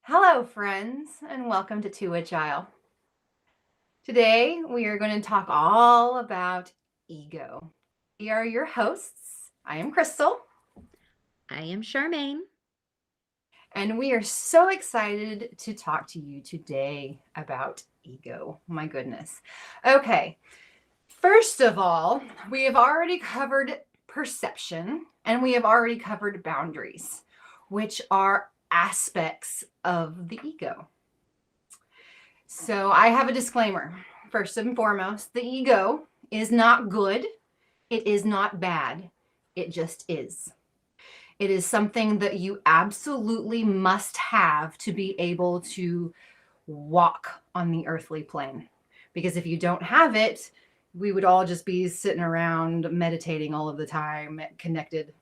Hello, friends, and welcome to Two Agile. Today, we are going to talk all about ego. We are your hosts. I am Krystle, I am Charmaine. and we are so excited to talk to you today about ego. My goodness. Okay, first of all, we have already covered perception and we have already covered boundaries, which are aspects of the ego. So I have a disclaimer. First and foremost, the ego is not good. It is not bad. It just is. It is something that you absolutely must have to be able to walk on the earthly plane. Because if you don't have it, we would all just be sitting around meditating all of the time, connected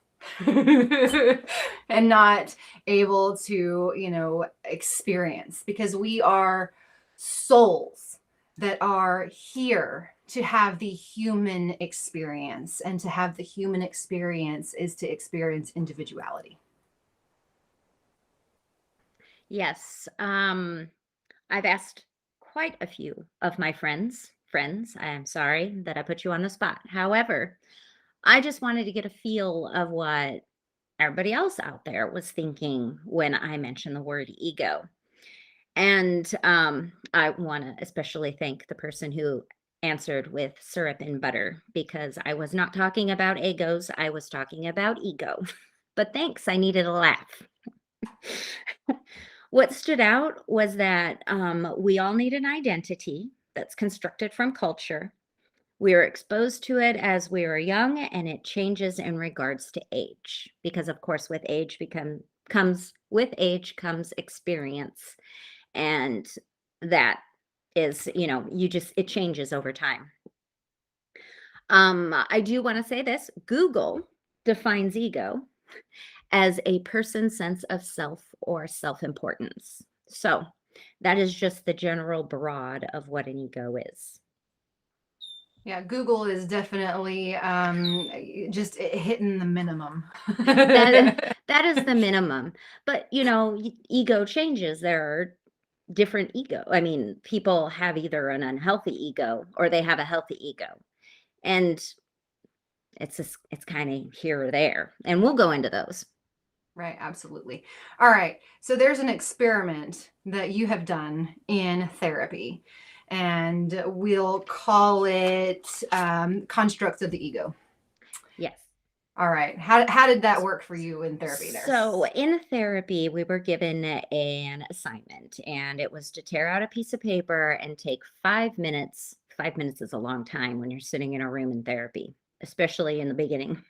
and not able to, experience because we are souls that are here to have the human experience. And to have the human experience is to experience individuality. Yes, I've asked quite a few of my friends, I am sorry that I put you on the spot. However, I just wanted to get a feel of what everybody else out there was thinking when I mentioned the word ego. And I want to especially thank the person who answered with syrup and butter because I was not talking about egos, I was talking about ego. But thanks, I needed a laugh. What stood out was that we all need an identity that's constructed from culture. We are exposed to it as we are young, and it changes in regards to age. Because, of course, comes experience, and that is, it changes over time. I do want to say this: Google defines ego as a person's sense of self or self importance. So that is just the general broad of what an ego is. Yeah, Google is definitely just hitting the minimum. That that is the minimum. But ego changes. There are different ego. I mean, people have either an unhealthy ego or they have a healthy ego. And it's kind of here or there. And we'll go into those. Right, absolutely. All right. So there's an experiment that you have done in therapy, and we'll call it constructs of the ego. Yes. All right. How did that work for you in therapy there? So in therapy, we were given an assignment, and it was to tear out a piece of paper and take 5 minutes. 5 minutes is a long time when you're sitting in a room in therapy, especially in the beginning.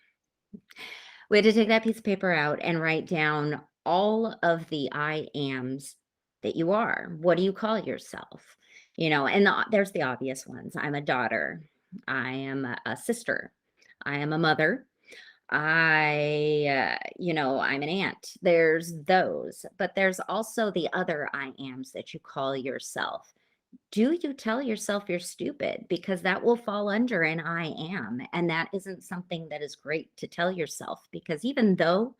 We had to take that piece of paper out and write down all of the I ams that you are. What do you call yourself? And there's the obvious ones. I'm a daughter. I am a sister. I am a mother. I'm an aunt. There's those, but there's also the other I ams that you call yourself. Do you tell yourself you're stupid? Because that will fall under an I am. And that isn't something that is great to tell yourself because even though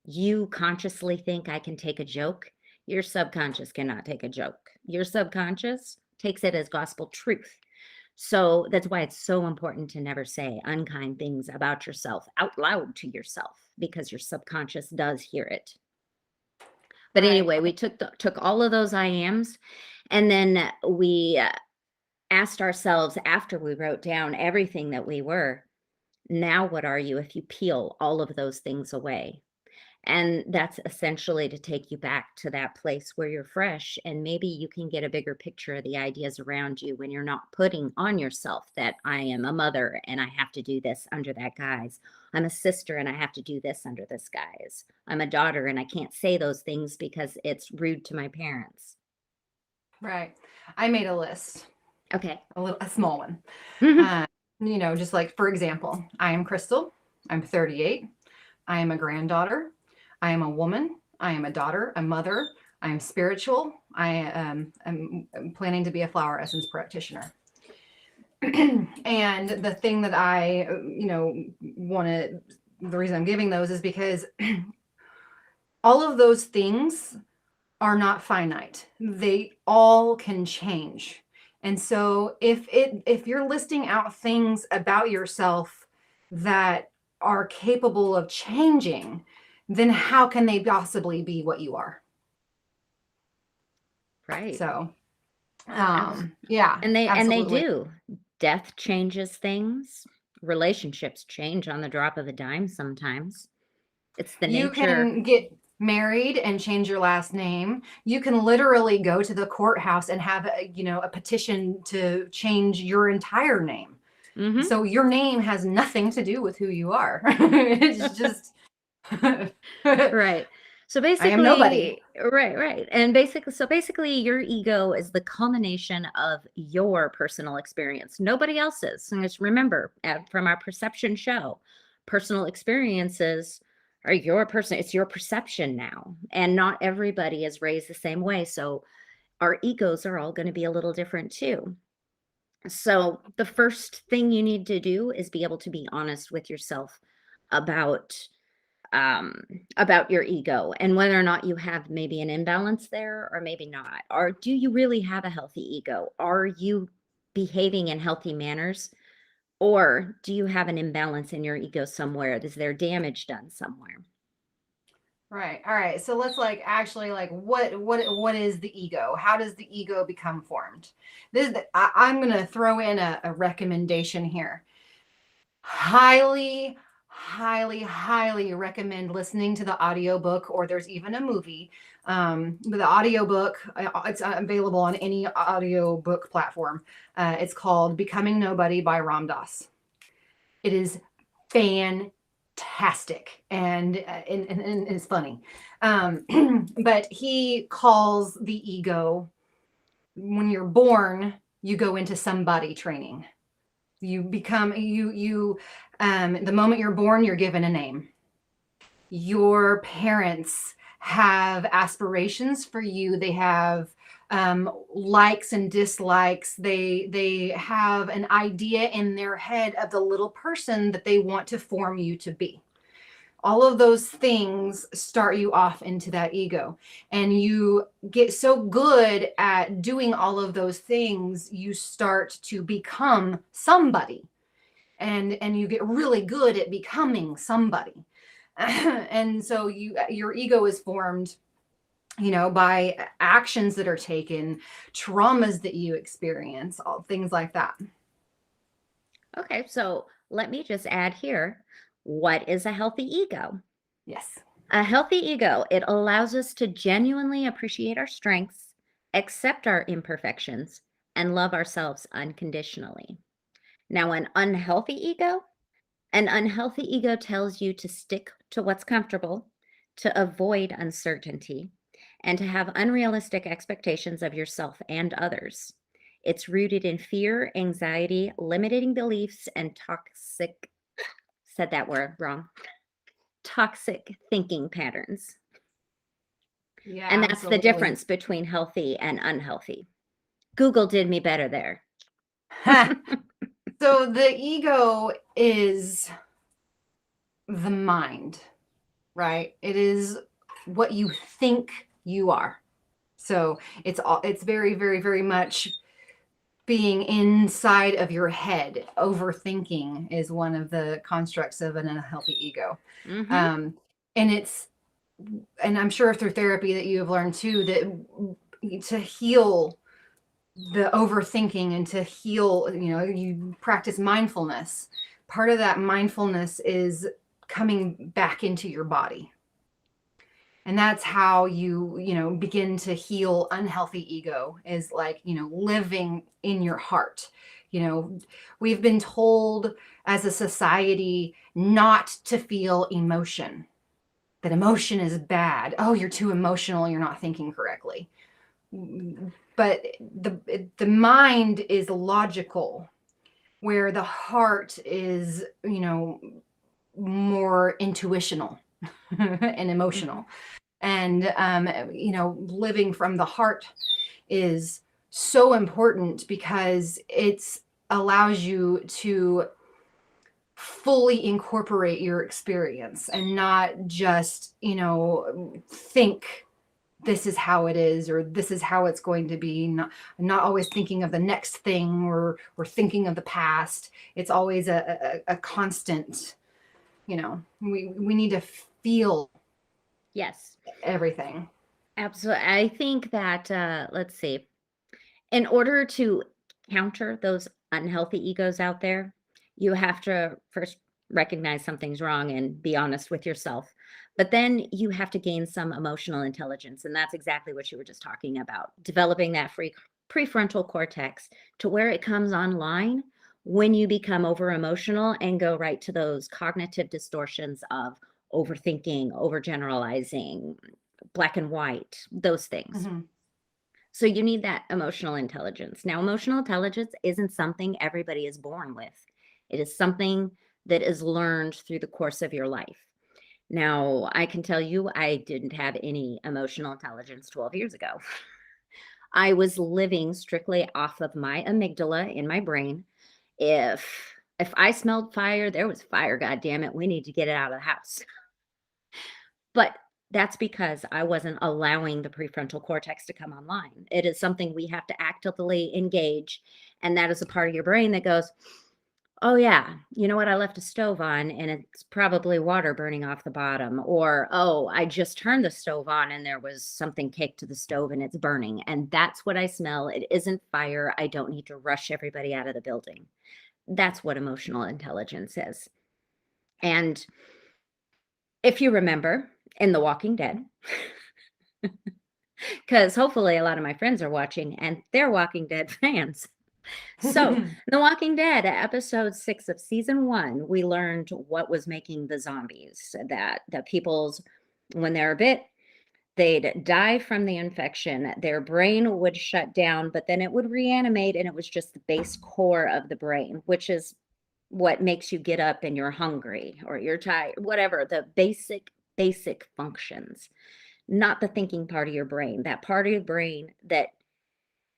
you consciously think I can take a joke, your subconscious cannot take a joke. Your subconscious takes it as gospel truth. So that's why it's so important to never say unkind things about yourself out loud to yourself because your subconscious does hear it. But Right. anyway, we took all of those I ams, and then we asked ourselves after we wrote down everything that we were, now what are you if you peel all of those things away? And that's essentially to take you back to that place where you're fresh and maybe you can get a bigger picture of the ideas around you when you're not putting on yourself that I am a mother and I have to do this under that guise. I'm a sister and I have to do this under this guise. I'm a daughter and I can't say those things because it's rude to my parents. Right. I made a list, Okay. a small one. Just like for example, I am Krystle. I'm 38. I am a granddaughter. I am a woman. I am a daughter, a mother. I am spiritual. I'm planning to be a flower essence practitioner. And the thing that I, want to, the reason I'm giving those is because all of those things are not finite. They all can change. And so if you're listing out things about yourself that are capable of changing, then how can they possibly be what you are? Right. So, Abs- yeah, and they absolutely. do. Death changes things. Relationships change on the drop of a dime sometimes. It's the You nature. can get married and change your last name. You can literally go to the courthouse and have a petition to change your entire name. Hmm. So your name has nothing to do with who you are. It's just I Right. So am nobody. basically, right. And basically, your ego is the culmination of your personal experience, nobody else's. And just remember, from our perception show, personal experiences are it's your perception now. And not everybody is raised the same way. So our egos are all going to be a little different too. So the first thing you need to do is be able to be honest with yourself about um about your ego and whether or not you have maybe an imbalance there or maybe not. Or do you really have a healthy ego? Are you behaving in healthy manners? Or do you have an imbalance in your ego somewhere? Is there damage done somewhere? Right. All right. So let's actually what is the ego? How does the ego become formed? I'm gonna throw in a recommendation here. Highly, highly recommend listening to the audiobook, or there's even a movie. The audiobook, it's available on any audiobook platform. It's called Becoming Nobody by Ram Dass. It is fantastic and it's funny. But he calls the ego, when you're born, you go into somebody training. You become you the moment you're born, you're given a name. Your parents have aspirations for you. They have likes and dislikes. They have an idea in their head of the little person that they want to form you to be. All of those things start you off into that ego, and you get so good at doing all of those things, you start to become somebody, and you get really good at becoming somebody. And so your ego is formed, by actions that are taken, traumas that you experience, all things like that. Okay, so let me just add here, what is a healthy ego? Yes. A healthy ego, it allows us to genuinely appreciate our strengths, accept our imperfections, and love ourselves unconditionally. Now, an unhealthy ego tells you to stick to what's comfortable, to avoid uncertainty, and to have unrealistic expectations of yourself and others. It's rooted in fear, anxiety, limiting beliefs, and said that word wrong, toxic thinking patterns. Yeah, And that's the absolutely. difference between healthy and unhealthy. Google did me better there. So the ego is the mind, right? It is what you think you are. So it's very much being inside of your head. Overthinking is one of the constructs of an unhealthy ego. Hmm. Um, and I'm sure through therapy that you have learned too, that to heal the overthinking and to heal, you practice mindfulness. Part of that mindfulness is coming back into your body. And that's how you begin to heal unhealthy ego, is living in your heart. We've been told as a society not to feel emotion, that emotion is bad. Oh, you're too emotional, you're not thinking correctly. But the mind is logical, where the heart is, more intuitional and Hmm. emotional. And living from the heart is so important, because it's allows you to fully incorporate your experience and not just think this is how it is, or this is how it's going to be. Not always thinking of the next thing, or thinking of the past. It's always a constant, we need to feel Yes, everything. absolutely. I think that, let's see, in order to counter those unhealthy egos out there, you have to first recognize something's wrong and be honest with yourself. But then you have to gain some emotional intelligence. And that's exactly what you were just talking about, developing that prefrontal cortex to where it comes online when you become over emotional and go right to those cognitive distortions of overthinking, overgeneralizing, black and white, those things. Mm-hmm. So you need that emotional intelligence. Now, emotional intelligence isn't something everybody is born with. It is something that is learned through the course of your life. Now, I can tell you I didn't have any emotional intelligence 12 years ago. I was living strictly off of my amygdala in my brain. If I smelled fire, there was fire, god damn it. We need to get it out of the house. But that's because I wasn't allowing the prefrontal cortex to come online. It is something we have to actively engage. And that is a part of your brain that goes, oh, yeah, you know what? I left a stove on and it's probably water burning off the bottom. Or, oh, I just turned the stove on and there was something caked to the stove and it's burning. And that's what I smell. It isn't fire. I don't need to rush everybody out of the building. That's what emotional intelligence is. And if you remember in The Walking Dead, because hopefully a lot of my friends are watching and they're Walking Dead fans. So, The Walking Dead, episode 6 of season 1, we learned what was making the zombies. That the people's, when they're bit, they'd die from the infection. Their brain would shut down, but then it would reanimate, and it was just the base core of the brain, which is what makes you get up and you're hungry or you're tired, whatever, the basic functions, not the thinking part of your brain, that part of your brain that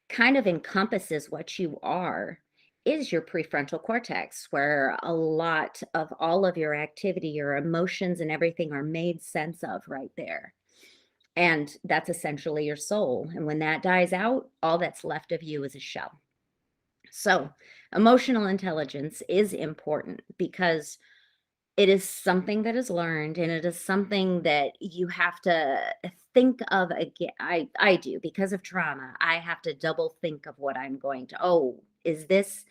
kind of encompasses what you are is your prefrontal cortex, where a lot of all of your activity, your emotions, and everything are made sense of right there. And that's essentially your soul. And when that dies out, all that's left of you is a shell. So, emotional intelligence is important because it is something that is learned, and it is something that you have to think of again. I do, because of trauma. I have to double think of what I'm going to, oh, is this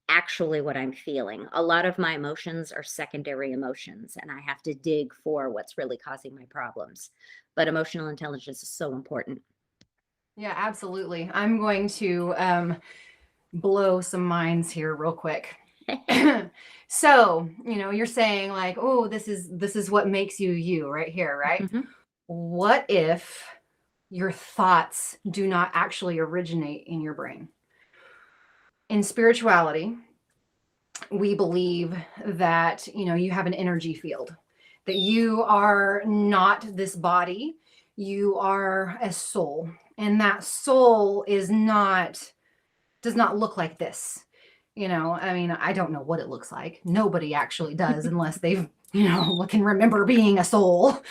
actually what I'm feeling? A lot of my emotions are secondary emotions, and I have to dig for what's really causing my problems. But emotional intelligence is so important. Yeah, absolutely. I'm going to blow some minds here real quick. So, you're saying like, oh, this is what makes you you right here, right? Mhm. What if your thoughts do not actually originate in your brain? In spirituality, we believe that, you have an energy field, that you are not this body, you are a soul, and that soul does not look like this. I mean, I don't know what it looks like. Nobody actually does unless they've, can remember being a soul.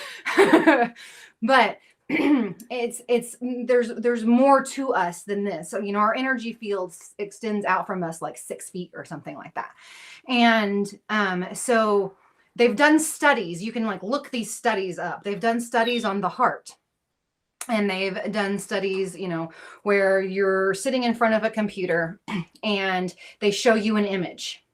But there's more to us than this. So, our energy field extends out from us like 6 feet or something like that. And so they've done studies. You can like look these studies up. They've done studies on the heart. And they've done studies, where you're sitting in front of a computer and they show you an image.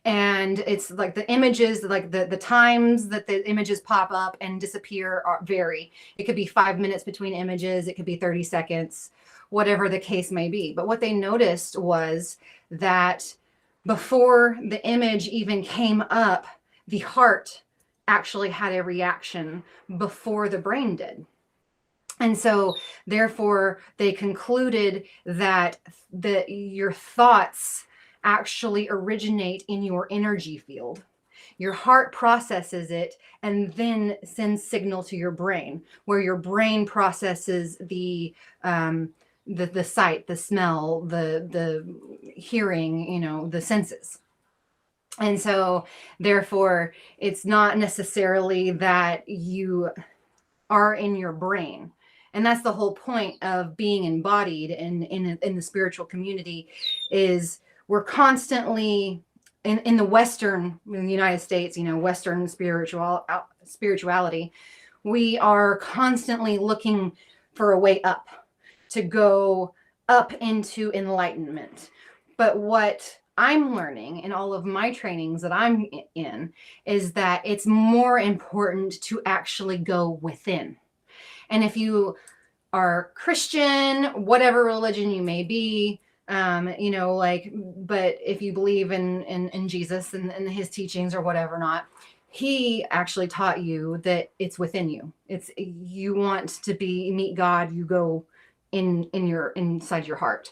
And it's like the images, like the times that the images pop up and disappear vary. It could be 5 minutes between images. It could be 30 seconds, whatever the case may be. But what they noticed was that before the image even came up, the heart actually had a reaction before the brain did. And so, therefore, they concluded that your thoughts actually originate in your energy field. Your heart processes it and then sends signal to your brain, where your brain processes the sight, the smell, the hearing, the senses. And so, therefore, it's not necessarily that you are in your brain. And that's the whole point of being embodied in the spiritual community, is we're constantly in the United States, Western spirituality, we are constantly looking for a way up, to go up into enlightenment. But what I'm learning in all of my trainings that I'm in is that it's more important to actually go within. And if you are Christian, whatever religion you may be, but if you believe in Jesus and his teachings or whatever, not, he actually taught you that it's within you. It's, you want to meet God, you go inside your heart.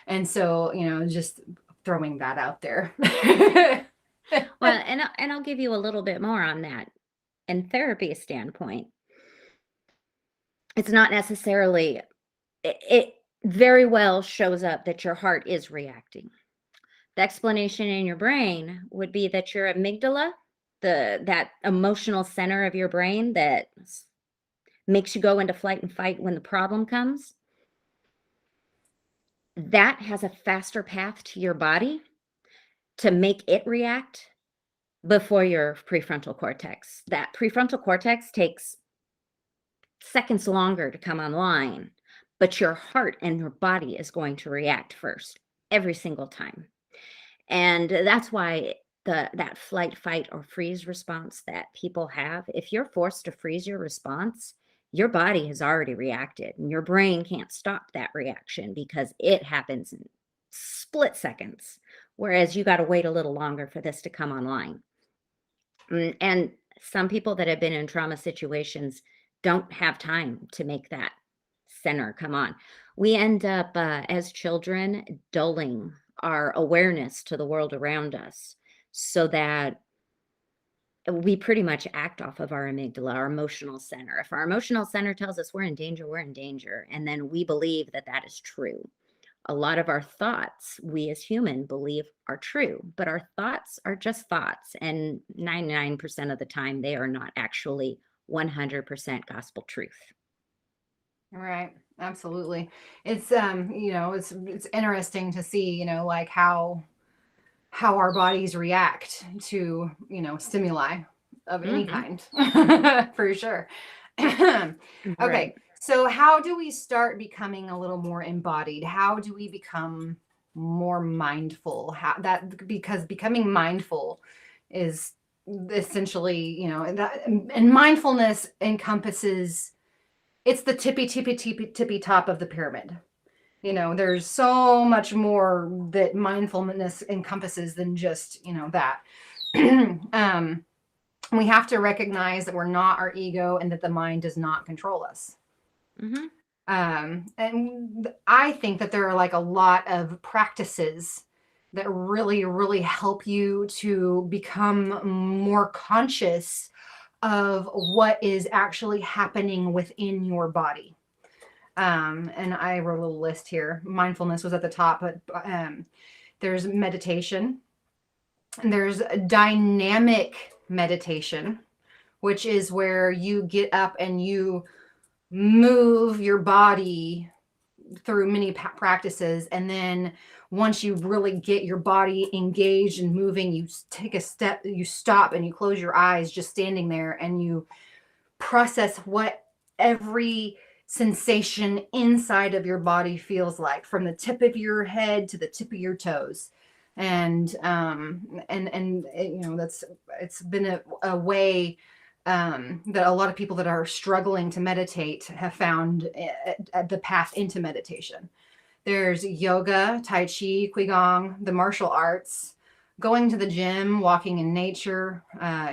And so, just throwing that out there. Well, and I'll give you a little bit more on that. In therapy standpoint, it's not necessarily, it very well shows up that your heart is reacting. The explanation in your brain would be that your amygdala, that emotional center of your brain that makes you go into flight and fight when the problem comes, that has a faster path to your body to make it react before your prefrontal cortex. That prefrontal cortex takes seconds longer to come online, but your heart and your body is going to react first every single time. And that's why that flight, fight, or freeze response that people have, if you're forced to freeze your response, your body has already reacted and your brain can't stop that reaction because it happens in split seconds, whereas you got to wait a little longer for this to come online. And some people that have been in trauma situations don't have time to make that center come on. We end up, as children, dulling our awareness to the world around us so that we pretty much act off of our amygdala, our emotional center. If our emotional center tells us we're in danger, we're in danger. And then we believe that that is true. A lot of our thoughts, we as human believe are true, but our thoughts are just thoughts. And 99% of the time, they are not actually 100% gospel truth. Right. Absolutely. It's it's interesting to see, like how our bodies react to, stimuli of any kind. For sure. Okay. Right. So how do we start becoming a little more embodied? How do we become more mindful? Because becoming mindful is essentially, and mindfulness encompasses, it's the tippy top of the pyramid. There's so much more that mindfulness encompasses than just, that. We have to recognize that we're not our ego and that the mind does not control us. And I think that there are like a lot of practices that really, really help you to become more conscious of what is actually happening within your body. And I wrote a little list here. Mindfulness was at the top, but there's meditation. And there's dynamic meditation, which is where you get up and you move your body through many practices. And then once you really get your body engaged and moving, you take a step, you stop and you close your eyes just standing there and you process what every sensation inside of your body feels like, from the tip of your head to the tip of your toes. And it's been a way that a lot of people that are struggling to meditate have found the path into meditation. There's yoga, Tai Chi, Qigong, the martial arts, going to the gym, walking in nature.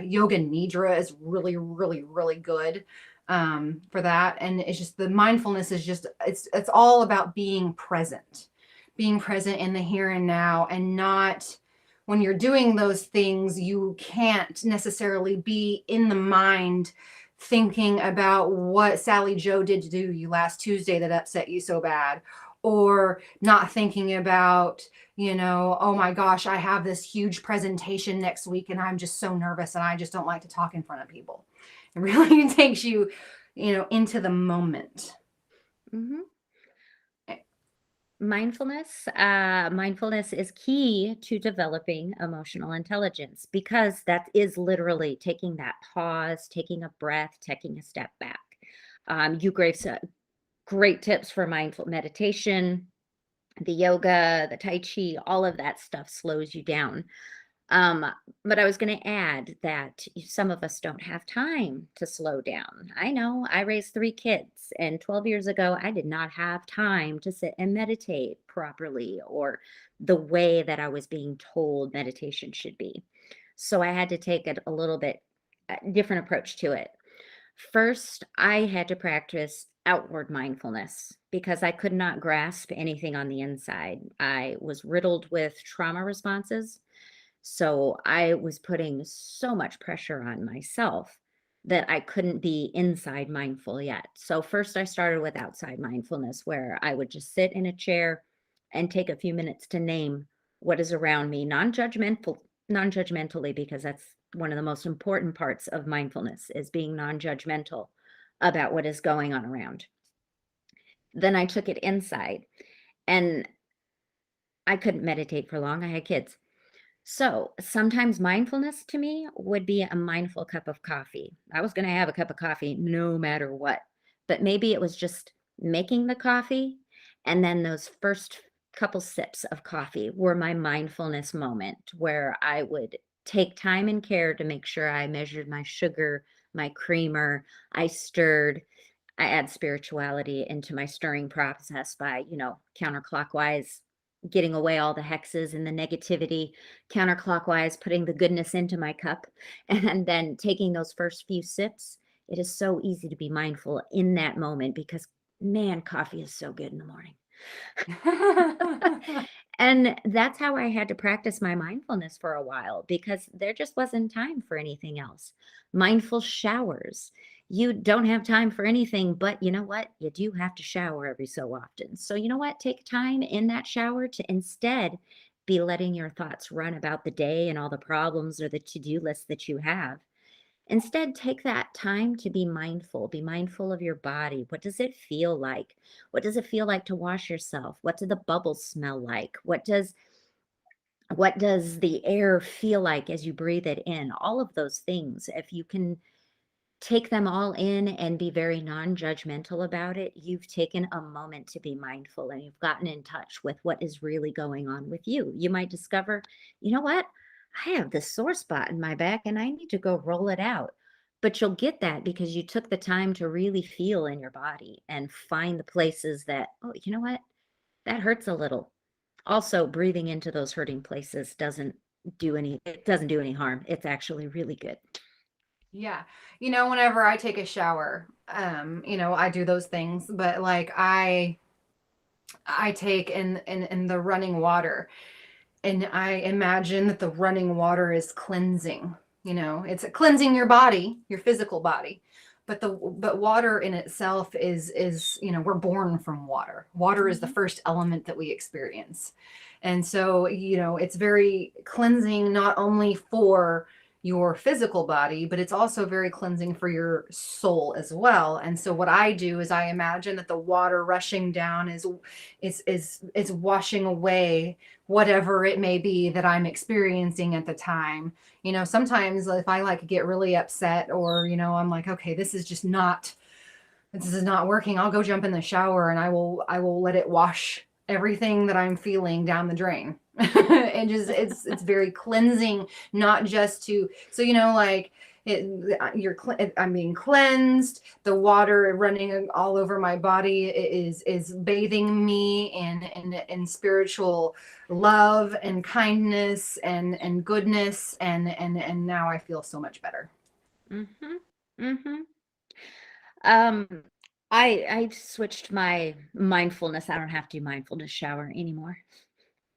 Yoga Nidra is really, really, really good for that. And it's just, the mindfulness is just, it's all about being present in the here and now, and not, when you're doing those things, you can't necessarily be in the mind thinking about what Sally Joe did to you last Tuesday that upset you so bad, or not thinking about, oh my gosh, I have this huge presentation next week and I'm just so nervous and I just don't like to talk in front of people. It really takes you, into the moment. Mhm. Eh, Mindfulness is key to developing emotional intelligence because that is literally taking that pause, taking a breath, taking a step back. You gave some great tips for mindful meditation, the yoga, the tai chi, all of that stuff slows you down. Um, but I was going to add that some of us don't have time to slow down. I know I raised 3 kids, and 12 years ago, I did not have time to sit and meditate properly or the way that I was being told meditation should be. So I had to take a little bit different approach to it. First, I had to practice outward mindfulness because I could not grasp anything on the inside. I was riddled with trauma responses, so I was putting so much pressure on myself that I couldn't be inside mindful yet. So first I started with outside mindfulness where I would just sit in a chair and take a few minutes to name what is around me, non-judgmentally, because that's one of the most important parts of mindfulness is being non-judgmental about what is going on around. Then I took it inside, and I couldn't meditate for long. I had kids. So sometimes mindfulness to me would be a mindful cup of coffee. I was going to have a cup of coffee no matter what, but maybe it was just making the coffee. And then those first couple sips of coffee were my mindfulness moment where I would take time and care to make sure I measured my sugar, my creamer, I stirred. I add spirituality into my stirring process by, counterclockwise getting away all the hexes and the negativity, counterclockwise putting the goodness into my cup, and then taking those first few sips. It is so easy to be mindful in that moment because, man, coffee is so good in the morning. And that's how I had to practice my mindfulness for a while because there just wasn't time for anything else. Mindful showers. You don't have time for anything, but you know what? You do have to shower every so often. So, you know what? Take time in that shower to instead be letting your thoughts run about the day and all the problems or the to do list that you have. Instead, take that time to be mindful. Be mindful of your body. What does it feel like? What does it feel like to wash yourself? What do the bubbles smell like? What does the air feel like as you breathe it in? All of those things. If you can take them all in and be very non-judgmental about it, you've taken a moment to be mindful and you've gotten in touch with what is really going on with you. You might discover, you know what? I have this sore spot in my back and I need to go roll it out. But you'll get that because you took the time to really feel in your body and find the places that, oh, you know what? That hurts a little. Also, breathing into those hurting places doesn't do any harm. It's actually really good. Yeah. Whenever I take a shower, I do those things, but like I take in the running water and I imagine that the running water is cleansing. It's cleansing your body, your physical body. But water in itself is we're born from water. Water is the Mhm. first element that we experience. And so, it's very cleansing not only for your physical body, but it's also very cleansing for your soul as well. And so what I do is I imagine that the water rushing down is washing away whatever it may be that I'm experiencing at the time. Sometimes if I like get really upset or, I'm like, okay, this is not working. I'll go jump in the shower and I will let it wash everything that I'm feeling down the drain. And just it's very cleansing, not just to so like I'm being cleansed. The water running all over my body is bathing me in spiritual love and kindness and goodness and now I feel so much better. Mhm. Mhm. Um, I've switched my mindfulness. I don't have to do mindfulness shower anymore.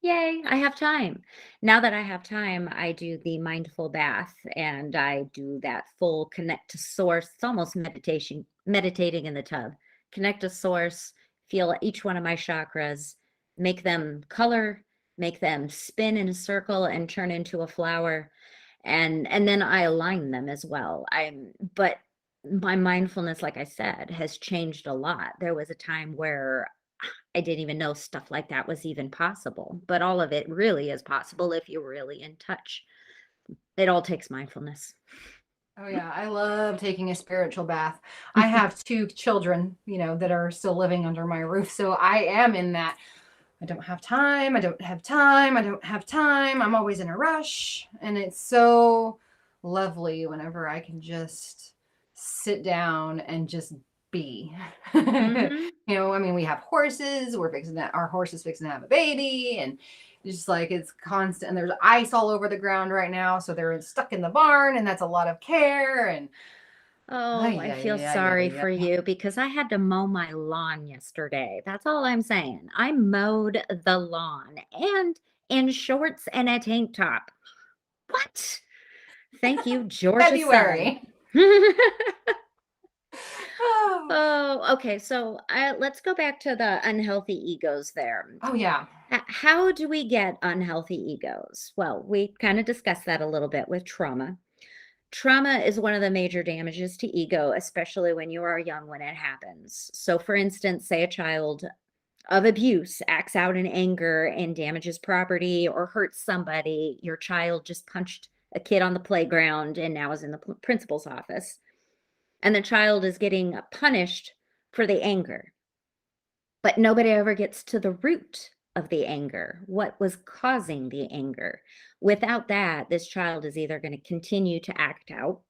Yay, I have time. Now that I have time, I do the mindful bath and I do that full connect to source. It's almost meditating in the tub. Connect to source, feel each one of my chakras, make them color, make them spin in a circle and turn into a flower. And then I align them as well. But my mindfulness, like I said, has changed a lot. There was a time where I didn't even know stuff like that was even possible, but all of it really is possible if you're really in touch. It all takes mindfulness. Oh yeah, I love taking a spiritual bath. I have two children, that are still living under my roof. So I am in that. I don't have time. I don't have time. I don't have time. I'm always in a rush. And it's so lovely whenever I can just sit down and just be. Hmm. I mean, we have horses. Our horse is fixing to have a baby. And it's just like it's constant. And there's ice all over the ground right now. So they're stuck in the barn. And that's a lot of care. And Oh, ay, I ay, feel ay, ay, sorry ay, for ay. you because I had to mow my lawn yesterday. That's all I'm saying. I mowed the lawn and in shorts and a tank top. What? Thank you, Georgia sun. February. Oh, Oh, okay. So let's go back to the unhealthy egos there. oh yeah. How do we get unhealthy egos? Well, we kind of discussed that a little bit with trauma. Trauma is one of the major damages to ego, especially when you are young when it happens. So, for instance, say a child of abuse acts out in anger and damages property or hurts somebody. Your child just punched a kid on the playground and now is in the principal's office. And the child is getting punished for the anger. But nobody ever gets to the root of the anger. What was causing the anger? Without that, this child is either going to continue to act out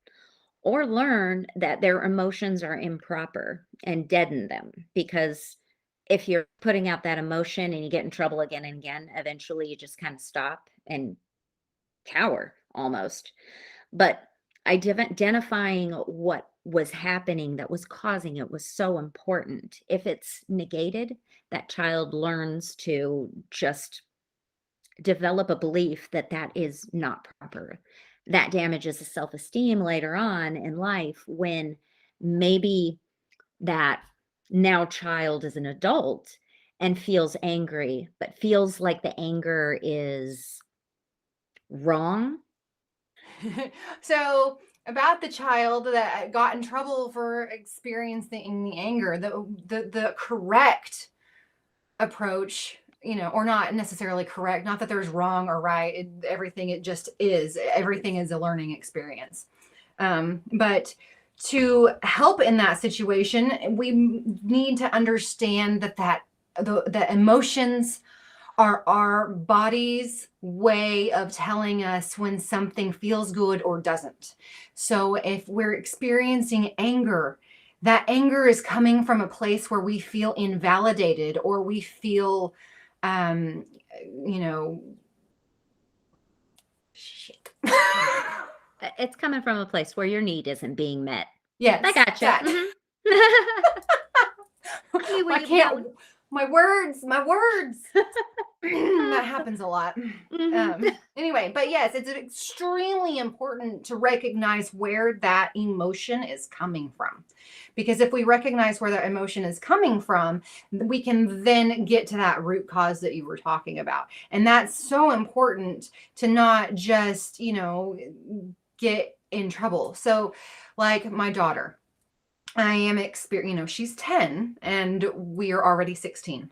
or learn that their emotions are improper and deaden them. Because if you're putting out that emotion and you get in trouble again and again, eventually you just kind of stop and cower almost. But identifying what was happening that was causing it was so important. If it's negated, that child learns to just develop a belief that that is not proper. That damages the self-esteem later on in life when maybe that now child is an adult and feels angry, but feels like the anger is wrong. So about the child that got in trouble for experiencing the anger, the correct approach, or not necessarily correct, not that there's wrong or right. It just is. Everything is a learning experience. But to help in that situation, we need to understand that the emotions are our body's way of telling us when something feels good or doesn't. So if we're experiencing anger, that anger is coming from a place where we feel invalidated or we feel, um, you know, shit. It's coming from a place where your need isn't being met. I Yes, gotcha. that. I We can't. My words. That happens a lot. Mhm. Anyway, but yes, it's extremely important to recognize where that emotion is coming from. Because if we recognize where that emotion is coming from, we can then get to that root cause that you were talking about. And that's so important to not just, get in trouble. So, like my daughter, I am she's 10 and we are already 16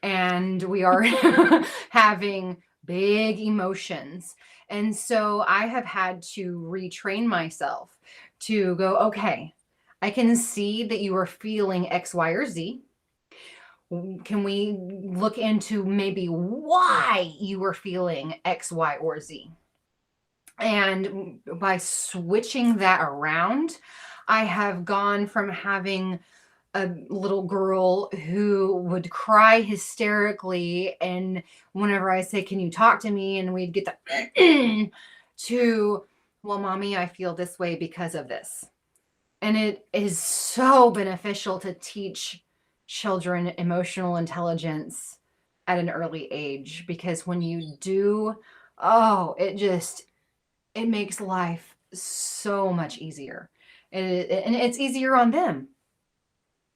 and we are having big emotions. And so I have had to retrain myself to go, okay, I can see that you are feeling X, Y, or Z. Can we look into maybe why you were feeling X, Y, or Z? And by switching that around, I have gone from having a little girl who would cry hysterically. And whenever I say, can you talk to me? And we'd get the to, well, mommy, I feel this way because of this. And it is so beneficial to teach children emotional intelligence at an early age because when you do, oh, it makes life so much easier. And it's easier on them.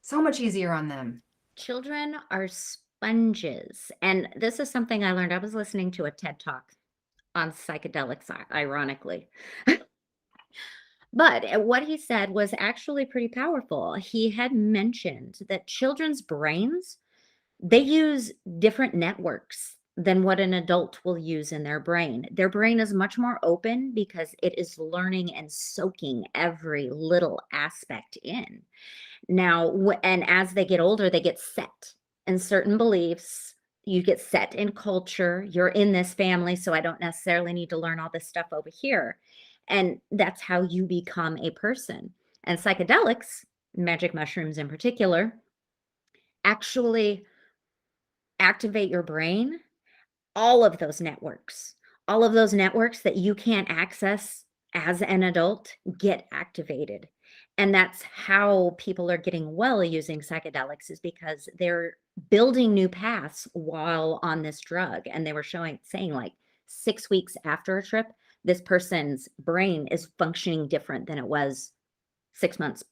So much easier on them. Children are sponges. And this is something I learned. I was listening to a TED Talk on psychedelics, ironically. But what he said was actually pretty powerful. He had mentioned that children's brains, they use different networks than what an adult will use in their brain. Their brain is much more open because it is learning and soaking every little aspect in. Now, and as they get older, they get set in certain beliefs. You get set in culture. You're in this family, so I don't necessarily need to learn all this stuff over here. And that's how you become a person. And psychedelics, magic mushrooms in particular, actually activate your brain, all of those networks that you can't access as an adult get activated. And that's how people are getting well using psychedelics, is because they're building new paths while on this drug. And they were saying like 6 weeks after a trip, this person's brain is functioning different than it was 6 months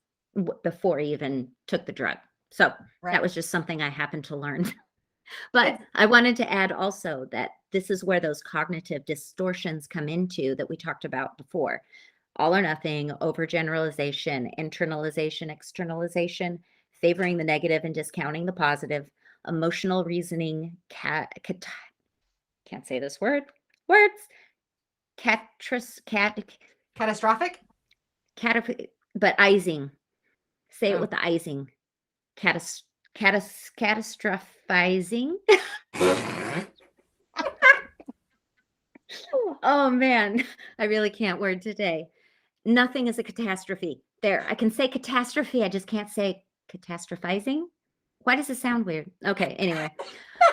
before he even took the drug. So that was just something I happened to learn. But I wanted to add also that this is where those cognitive distortions come into that we talked about before. All or nothing, overgeneralization, internalization, externalization, favoring the negative and discounting the positive, emotional reasoning, can't say this word, words, Catastrophic? But Ising. Say it with the Ising. Catastrophizing. Oh man, I really can't word today. Nothing is a catastrophe. There, I can say catastrophe. I just can't say catastrophizing. Why does it sound weird? Okay, anyway.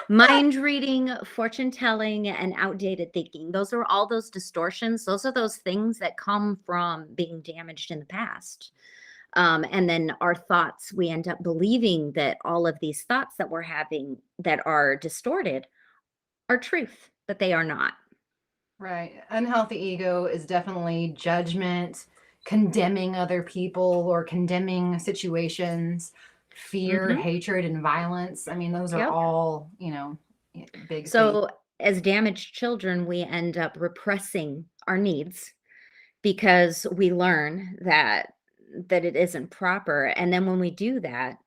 Mind reading, fortune telling, and outdated thinking. Those are all those distortions. Those are those things that come from being damaged in the past. And then our thoughts, we end up believing that all of these thoughts that we're having that are distorted are truth, but they are not. Right. Unhealthy ego is definitely judgment, condemning other people or condemning situations, fear, hatred, and violence. I mean, those are all, big. So as damaged children, we end up repressing our needs because we learn that it isn't proper. And then when we do that,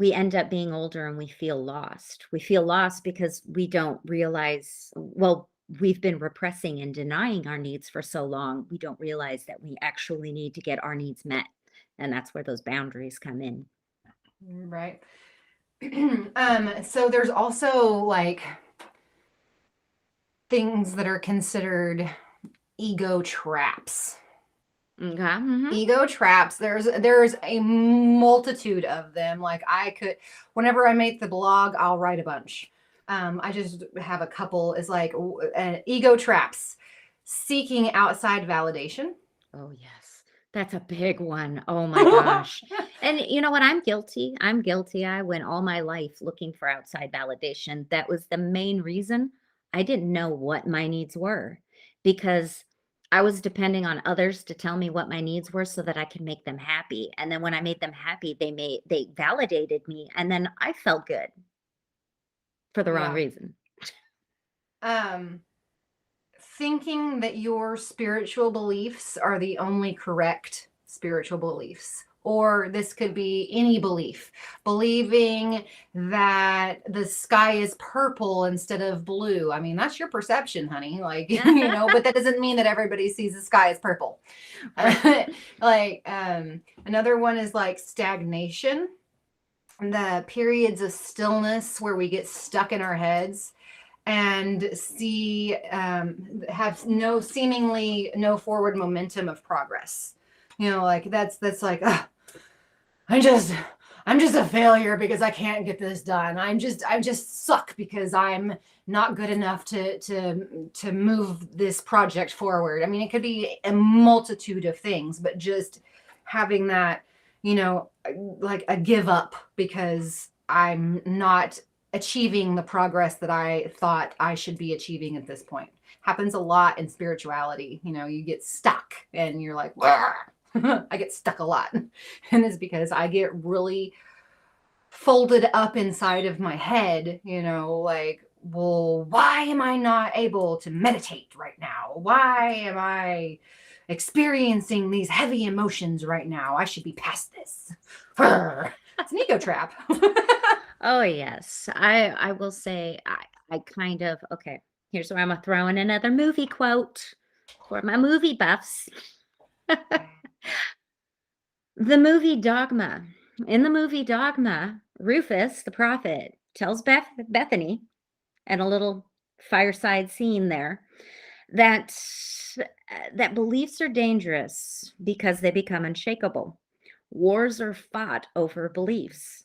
we end up being older and we feel lost. We feel lost because we don't realize, well, we've been repressing and denying our needs for so long. We don't realize that we actually need to get our needs met. And that's where those boundaries come in. Right. So there's also like things that are considered ego traps. Okay. Ego traps. There's a multitude of them. Like whenever I make the blog, I'll write a bunch. I just have a couple. Is like ego traps, seeking outside validation. Oh yes, that's a big one. Oh my gosh. And you know what? I'm guilty. I went all my life looking for outside validation. That was the main reason I didn't know what my needs were, because I was depending on others to tell me what my needs were so that I could make them happy. And then when I made them happy, they validated me, and then I felt good for the wrong reason. Thinking that your spiritual beliefs are the only correct spiritual beliefs. Or this could be any belief, believing that the sky is purple instead of blue. I mean, that's your perception, honey. Like, but that doesn't mean that everybody sees the sky as purple. Another one is like stagnation, the periods of stillness where we get stuck in our heads and have seemingly no forward momentum of progress. Like that's like, I'm just a failure because I can't get this done. I just suck because I'm not good enough to move this project forward. I mean, it could be a multitude of things, but just having that, like a give up because I'm not achieving the progress that I thought I should be achieving at this point. Happens a lot in spirituality. You get stuck and you're like, I get stuck a lot. And it's because I get really folded up inside of my head, like, well, why am I not able to meditate right now? Why am I experiencing these heavy emotions right now. I should be past this. It's an ego trap. Oh, yes. I will say I kind of, okay, here's where I'm gonna throw in another movie quote for my movie buffs. The movie Dogma. In the movie Dogma, Rufus, the prophet, tells Bethany, and a little fireside scene there, that that beliefs are dangerous because they become unshakable. Wars are fought over beliefs,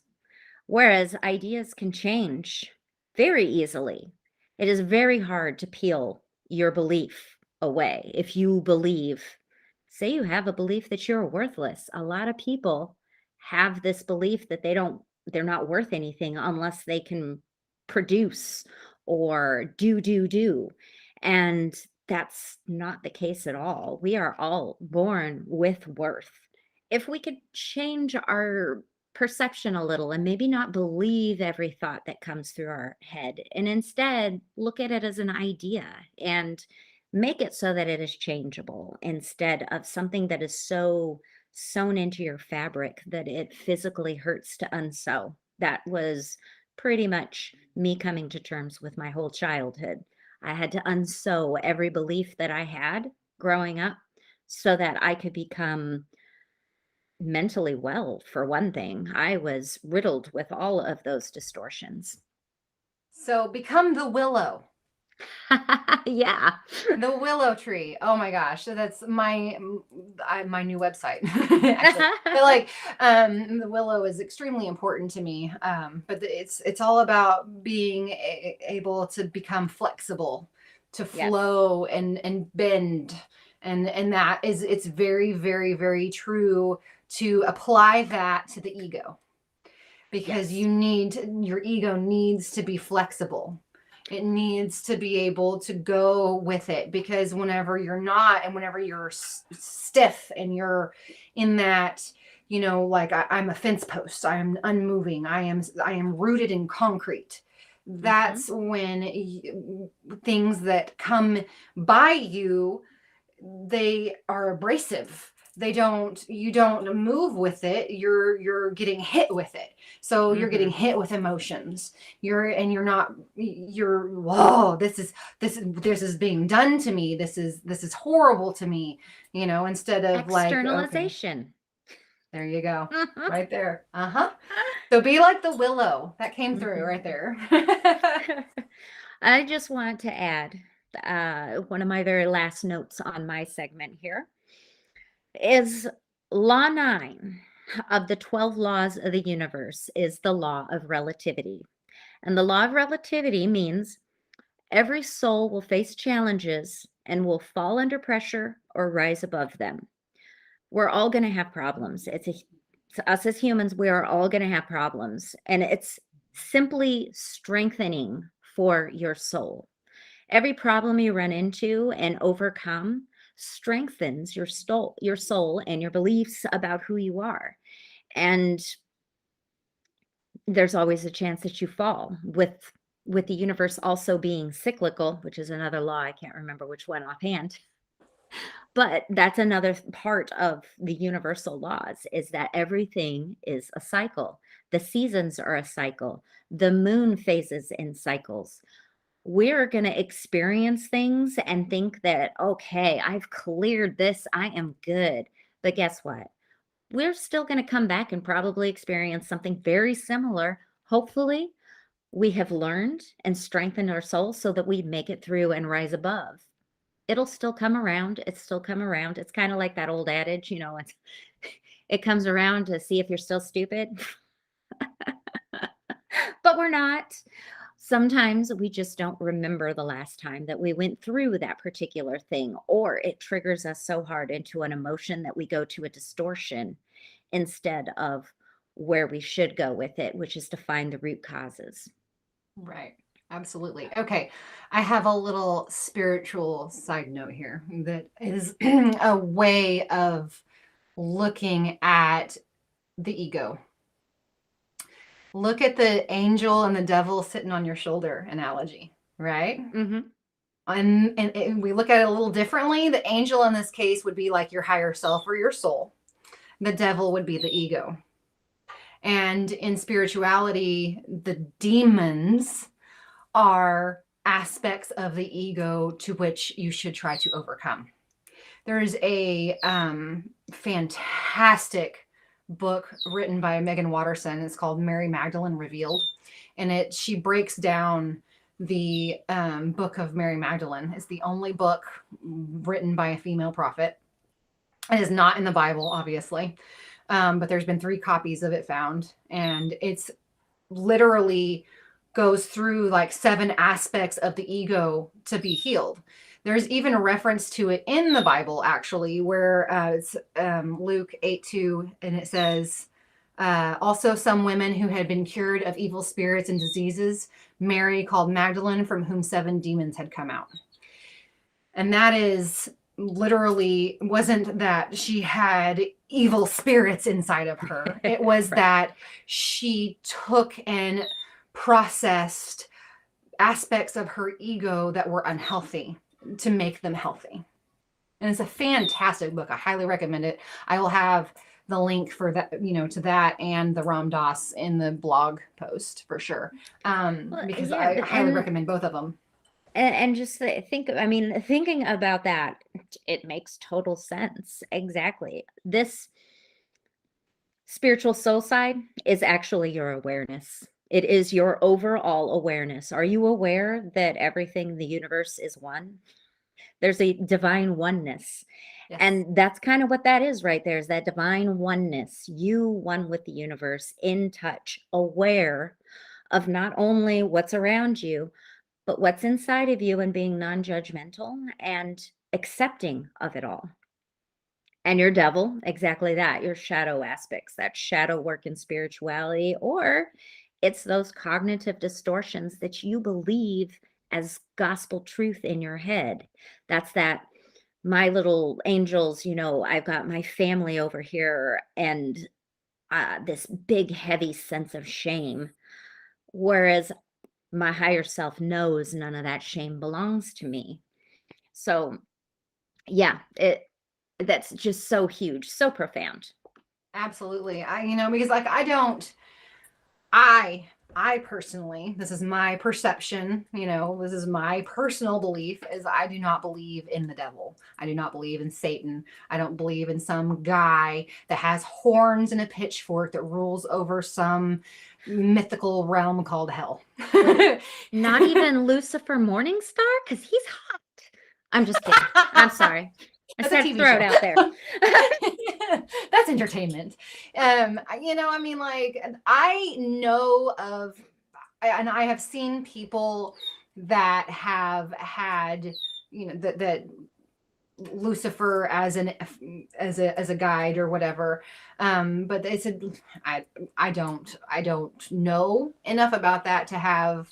whereas ideas can change very easily. It is very hard to peel your belief away. If you believe, say you have a belief that you're worthless, a lot of people have this belief that they're not worth anything unless they can produce or do. And that's not the case at all. We are all born with worth. If we could change our perception a little and maybe not believe every thought that comes through our head, and instead look at it as an idea and make it so that it is changeable instead of something that is so sewn into your fabric that it physically hurts to unsew. That was pretty much me coming to terms with my whole childhood. I had to unsew every belief that I had growing up so that I could become mentally well. For one thing, I was riddled with all of those distortions. So become the willow. Yeah. The willow tree. Oh my gosh. So that's my new website. Actually. But like the willow is extremely important to me. But it's all about being able to become flexible, to Yes. flow and bend. And that is, it's very, very, very true to apply that to the ego, because Yes. your ego needs to be flexible. It needs to be able to go with it, because whenever you're not, and whenever you're stiff and you're in that, like I'm a fence post, I'm unmoving, I am rooted in concrete. Mhm. That's when things that come by you, they are abrasive. You don't move with it, you're getting hit with it. So you're getting Mhm. hit with emotions. You're not, whoa, this is being done to me, this is horrible to me, instead of like, okay, Externalization. there you go, right there. Uh-huh. So be like the willow that came through Mhm. right there. I just want to add one of my very last notes on my segment here is Law 9 of the 12 laws of the universe is the law of relativity. And the law of relativity means every soul will face challenges and will fall under pressure or rise above them. We're all going to have problems. It's us as humans, we are all going to have problems. And it's simply strengthening for your soul. Every problem you run into and overcome strengthens your soul and your beliefs about who you are. And there's always a chance that you fall with the universe also being cyclical, which is another law. I can't remember which one offhand. But that's another part of the universal laws, is that everything is a cycle. The seasons are a cycle. The moon phases in cycles. We're going to experience things and think that, okay, I've cleared this, I am good. But guess what? We're still going to come back and probably experience something very similar. Hopefully, we have learned and strengthened our soul so that we make it through and rise above. It'll still come around. It's still come around. It's kind of like that old adage, it comes around to see if you're still stupid. But we're not. Sometimes we just don't remember the last time that we went through that particular thing, or it triggers us so hard into an emotion that we go to a distortion instead of where we should go with it, which is to find the root causes. Right. Absolutely. Okay. I have a little spiritual side note here that is a way of looking at the ego. Look at the angel and the devil sitting on your shoulder analogy, right? Mhm. And we look at it a little differently. The angel in this case would be like your higher self or your soul. The devil would be the ego. And in spirituality, the demons are aspects of the ego to which you should try to overcome. There's a fantastic book written by Megan Watterson. It's called Mary Magdalene Revealed, and she breaks down the book of Mary Magdalene. It's the only book written by a female prophet. It is not in the Bible, obviously, but there's been 3 copies of it found, and it's literally goes through like 7 aspects of the ego to be healed. There's even a reference to it in the Bible, actually, where it's Luke 8:2, and it says, also some women who had been cured of evil spirits and diseases, Mary called Magdalene, from whom 7 demons had come out. And that is literally, wasn't that she had evil spirits inside of her. It was Right. that she took and processed aspects of her ego that were unhealthy to make them healthy. And it's a fantastic book. I highly recommend it. I will have the link for that, to that and the Ram Dass in the blog post for sure. Because yeah, I highly recommend both of them. And just thinking about that, it makes total sense. Exactly. This spiritual soul side is actually your awareness. It is your overall awareness. Are you aware that everything in the universe is one? There's a divine oneness. Yes. And that's kind of what that is right there, is that divine oneness. You one with the universe, in touch, aware of not only what's around you, but what's inside of you, and being non-judgmental and accepting of it all. And your devil, exactly that, your shadow aspects, that shadow work in spirituality, or it's those cognitive distortions that you believe as gospel truth in your head. That's that my little angels, I've got my family over here, and this big, heavy sense of shame. Whereas my higher self knows none of that shame belongs to me. So, yeah, that's just so huge, so profound. Absolutely. Because like I personally, this is my perception, this is my personal belief, is I do not believe in the devil. I do not believe in Satan. I don't believe in some guy that has horns and a pitchfork that rules over some mythical realm called hell. Not even Lucifer Morningstar, because he's hot. I'm just kidding. I'm sorry. I That's a said TV throw it show. out there. That's entertainment. Like I know of, and I have seen people that have had, that Lucifer as a guide or whatever. But I don't know enough about that to have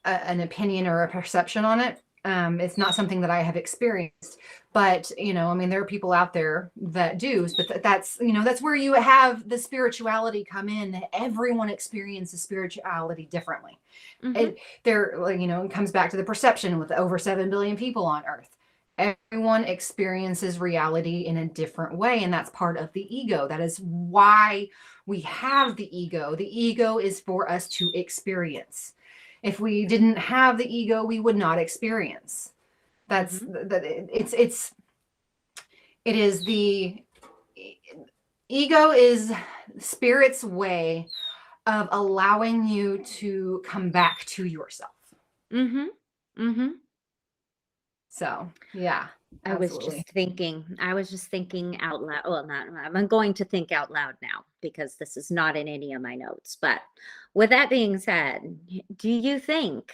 an opinion or a perception on it. It's not something that I have experienced, but there are people out there that do. But that's where you have the spirituality come in. That everyone experiences spirituality differently. Mhm. It comes back to the perception with over 7 billion people on Earth. Everyone experiences reality in a different way, and that's part of the ego. That is why we have the ego. The ego is for us to experience. If we didn't have the ego, we would not experience. That's that. It is the ego is spirit's way of allowing you to come back to yourself. Mhm. Mhm. So, yeah. I was Absolutely. just thinking out loud. Well, not, I'm going to think out loud now because this is not in any of my notes. But with that being said, do you think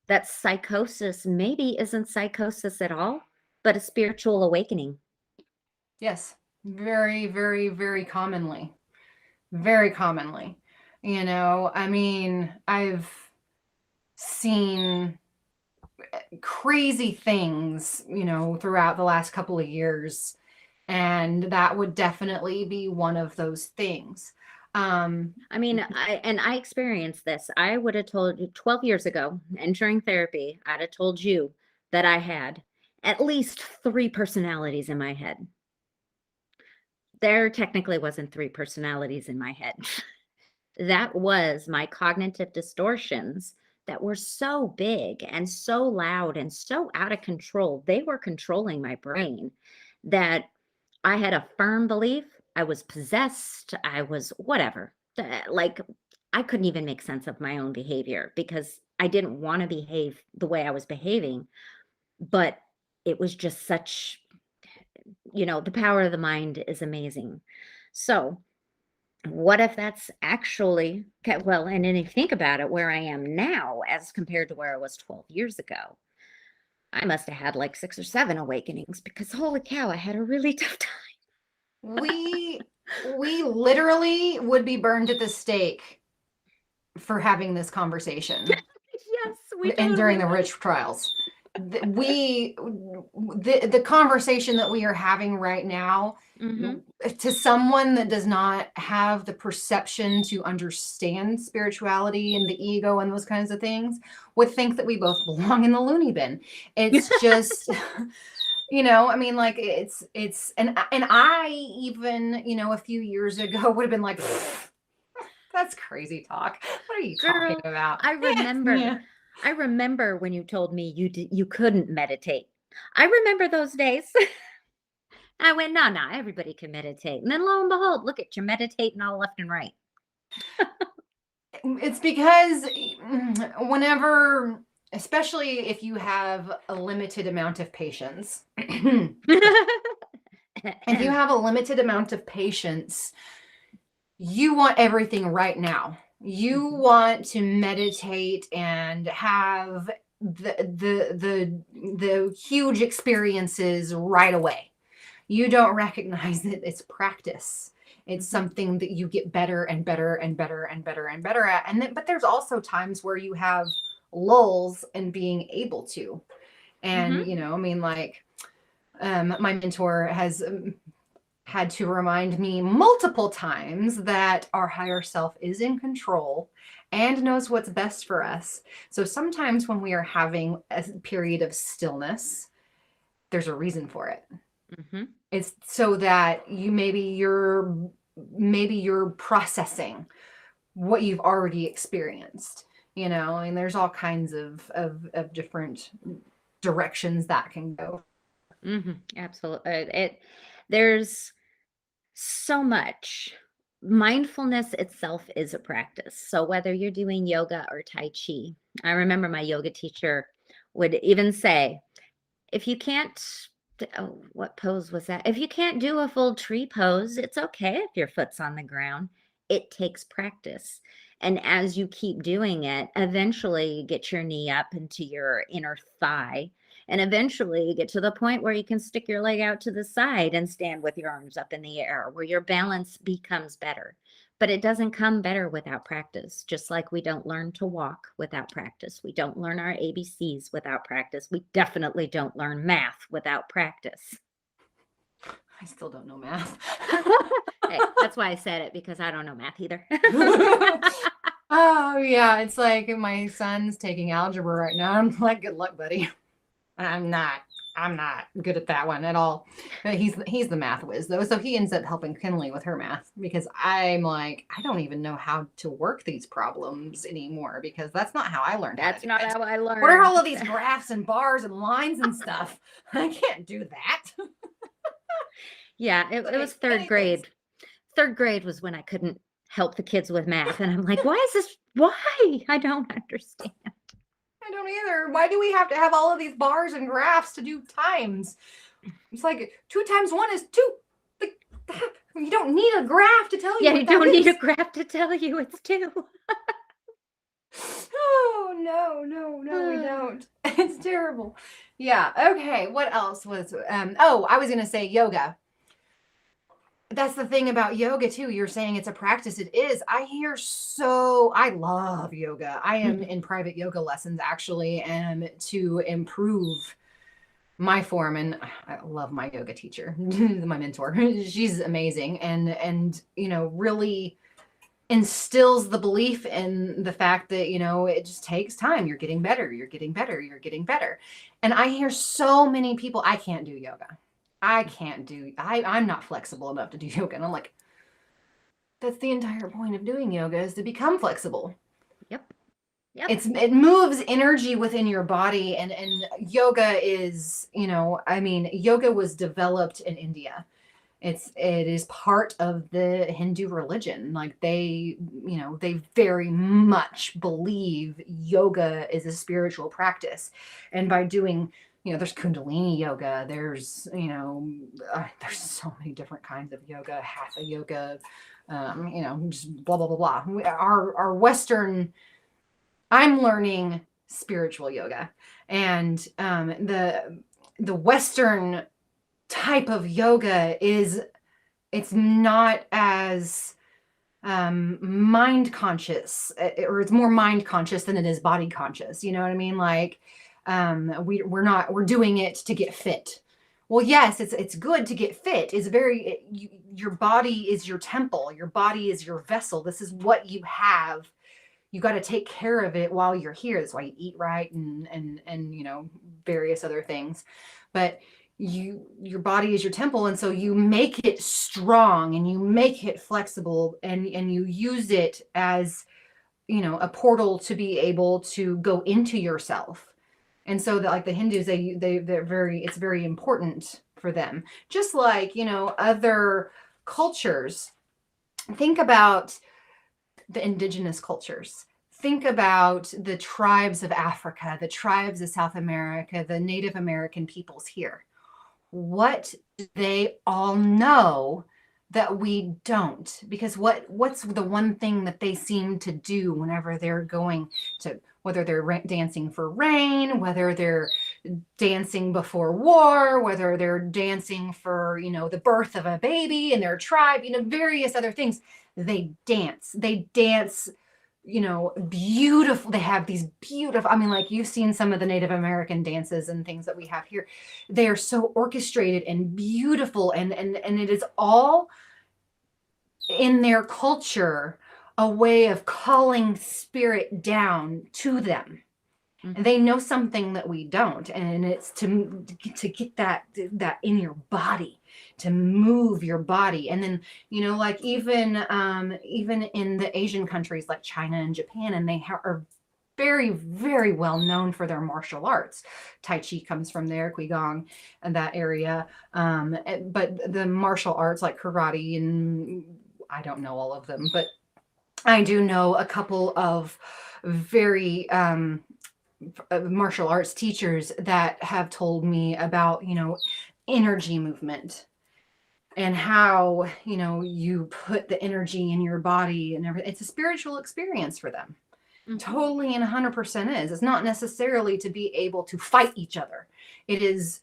that psychosis maybe isn't psychosis at all, but a spiritual awakening? Yes. Very, very, very commonly. Very commonly. I've seen crazy things, throughout the last couple of years. And that would definitely be one of those things. I experienced this. I would have told you 12 years ago, entering therapy, I'd have told you that I had at least 3 personalities in my head. There technically wasn't 3 personalities in my head. That was my cognitive distortions that were so big and so loud and so out of control. They were controlling my brain that I had a firm belief I was possessed. I was whatever. Like, I couldn't even make sense of my own behavior because I didn't want to behave the way I was behaving. But it was just such, the power of the mind is amazing. So, what if that's actually, well, and then if you think about it, where I am now as compared to where I was 12 years ago, I must have had like 6 or 7 awakenings because holy cow, I had a really tough time. We literally would be burned at the stake for having this conversation. Yes, we and during the totally rich trials. The conversation that we are having right now, Mhm. to someone that does not have the perception to understand spirituality and the ego and those kinds of things, would think that we both belong in the loony bin. It's just I mean, like it's and I even, a few years ago would have been like, that's crazy talk. What are you talking Girl, about? I remember. Yeah. I remember when you told me you couldn't meditate. I remember those days. I went, no, no, everybody can meditate. And then lo and behold, look at you meditating all left and right. It's because whenever, especially if you have a limited amount of patience, if you have a limited amount of patience, you want everything right now. You want to meditate and have the huge experiences right away. You don't recognize that it's practice. It's something that you get better and better and better and better and better at. And then, but there's also times where you have lulls in being able to. And, I mean, like, my mentor has had to remind me multiple times that our higher self is in control and knows what's best for us. So sometimes when we are having a period of stillness, there's a reason for it. It's so that you're processing what you've already experienced, and there's all kinds of different directions that can go. Absolutely. There's so much. Mindfulness itself is a practice. So whether you're doing yoga or Tai Chi, I remember my yoga teacher would even say, if you can't, oh, what pose was that? If you can't do a full tree pose, it's okay if your foot's on the ground. It takes practice. And as you keep doing it, eventually you get your knee up into your inner thigh. And eventually you get to the point where you can stick your leg out to the side and stand with your arms up in the air, where your balance becomes better. But it doesn't come better without practice. Just like we don't learn to walk without practice. We don't learn our ABCs without practice. We definitely don't learn math without practice. I still don't know math. Hey, that's why I said it, because I don't know math either. Oh yeah, it's like my son's taking algebra right now. I'm like, good luck, buddy. I'm not good at that one at all. But he's the math whiz though, so he ends up helping Kinley with her math, because I'm like, I don't even know how to work these problems anymore, because that's not how I learned. That's not how I learned. What are all of these graphs and bars and lines and stuff? I can't do that. Yeah, it was third grade. Third grade was when I couldn't help the kids with math. And I'm like, why is this? Why? I don't understand. I don't either. Why do we have to have all of these bars and graphs to do times? It's like 2 times 1 is 2. You don't need a graph to tell you. Yeah, you don't need a graph to tell you it's 2. Oh, no, we don't. It's terrible. Yeah. Okay. What else was, I was going to say yoga. That's the thing about yoga too. You're saying it's a practice. It is. I love yoga. I am in private yoga lessons actually, and to improve my form. And I love my yoga teacher, my mentor. She's amazing. And, really instills the belief in the fact that, it just takes time. You're getting better. You're getting better. You're getting better. And I hear so many people, I can't do yoga. I'm not flexible enough to do yoga. And I'm like, that's the entire point of doing yoga, is to become flexible. Yep. Yep. It moves energy within your body, and yoga is, yoga was developed in India. It is part of the Hindu religion. Like they very much believe yoga is a spiritual practice. And by doing, there's Kundalini yoga, there's so many different kinds of yoga, hatha yoga, just blah, blah, blah, blah. Our Western, I'm learning spiritual yoga, and the Western type of yoga it's not as mind conscious, or it's more mind conscious than it is body conscious. You know what I mean? Like, we're doing it to get fit. Well, yes, it's good to get fit. Your body is your temple. Your body is your vessel. This is what you have. You got to take care of it while you're here. That's why you eat right, and various other things. But your body is your temple, and so you make it strong and you make it flexible, and you use it as a portal to be able to go into yourself. And so that, like the Hindus, it's very important for them. Just like other cultures. Think about the indigenous cultures. Think about the tribes of Africa, the tribes of South America, the Native American peoples here. What do they all know that we don't? Because what's the one thing that they seem to do whenever they're going to, whether they're dancing for rain, whether they're dancing before war, whether they're dancing for, the birth of a baby in their tribe, various other things. They dance, beautiful. They have these beautiful, like you've seen some of the Native American dances and things that we have here. They are so orchestrated and beautiful. And it is all in their culture, a way of calling spirit down to them. Mm-hmm. And they know something that we don't. And it's to get that in your body, to move your body. And then, like even in the Asian countries like China and Japan, and they are very, very well known for their martial arts. Tai Chi comes from there, Qigong, and that area. But the martial arts like karate, and I don't know all of them, but I do know a couple of very martial arts teachers that have told me about, energy movement, and how, you put the energy in your body and everything. It's a spiritual experience for them. Mm-hmm. Totally, and 100% is. It's not necessarily to be able to fight each other. It is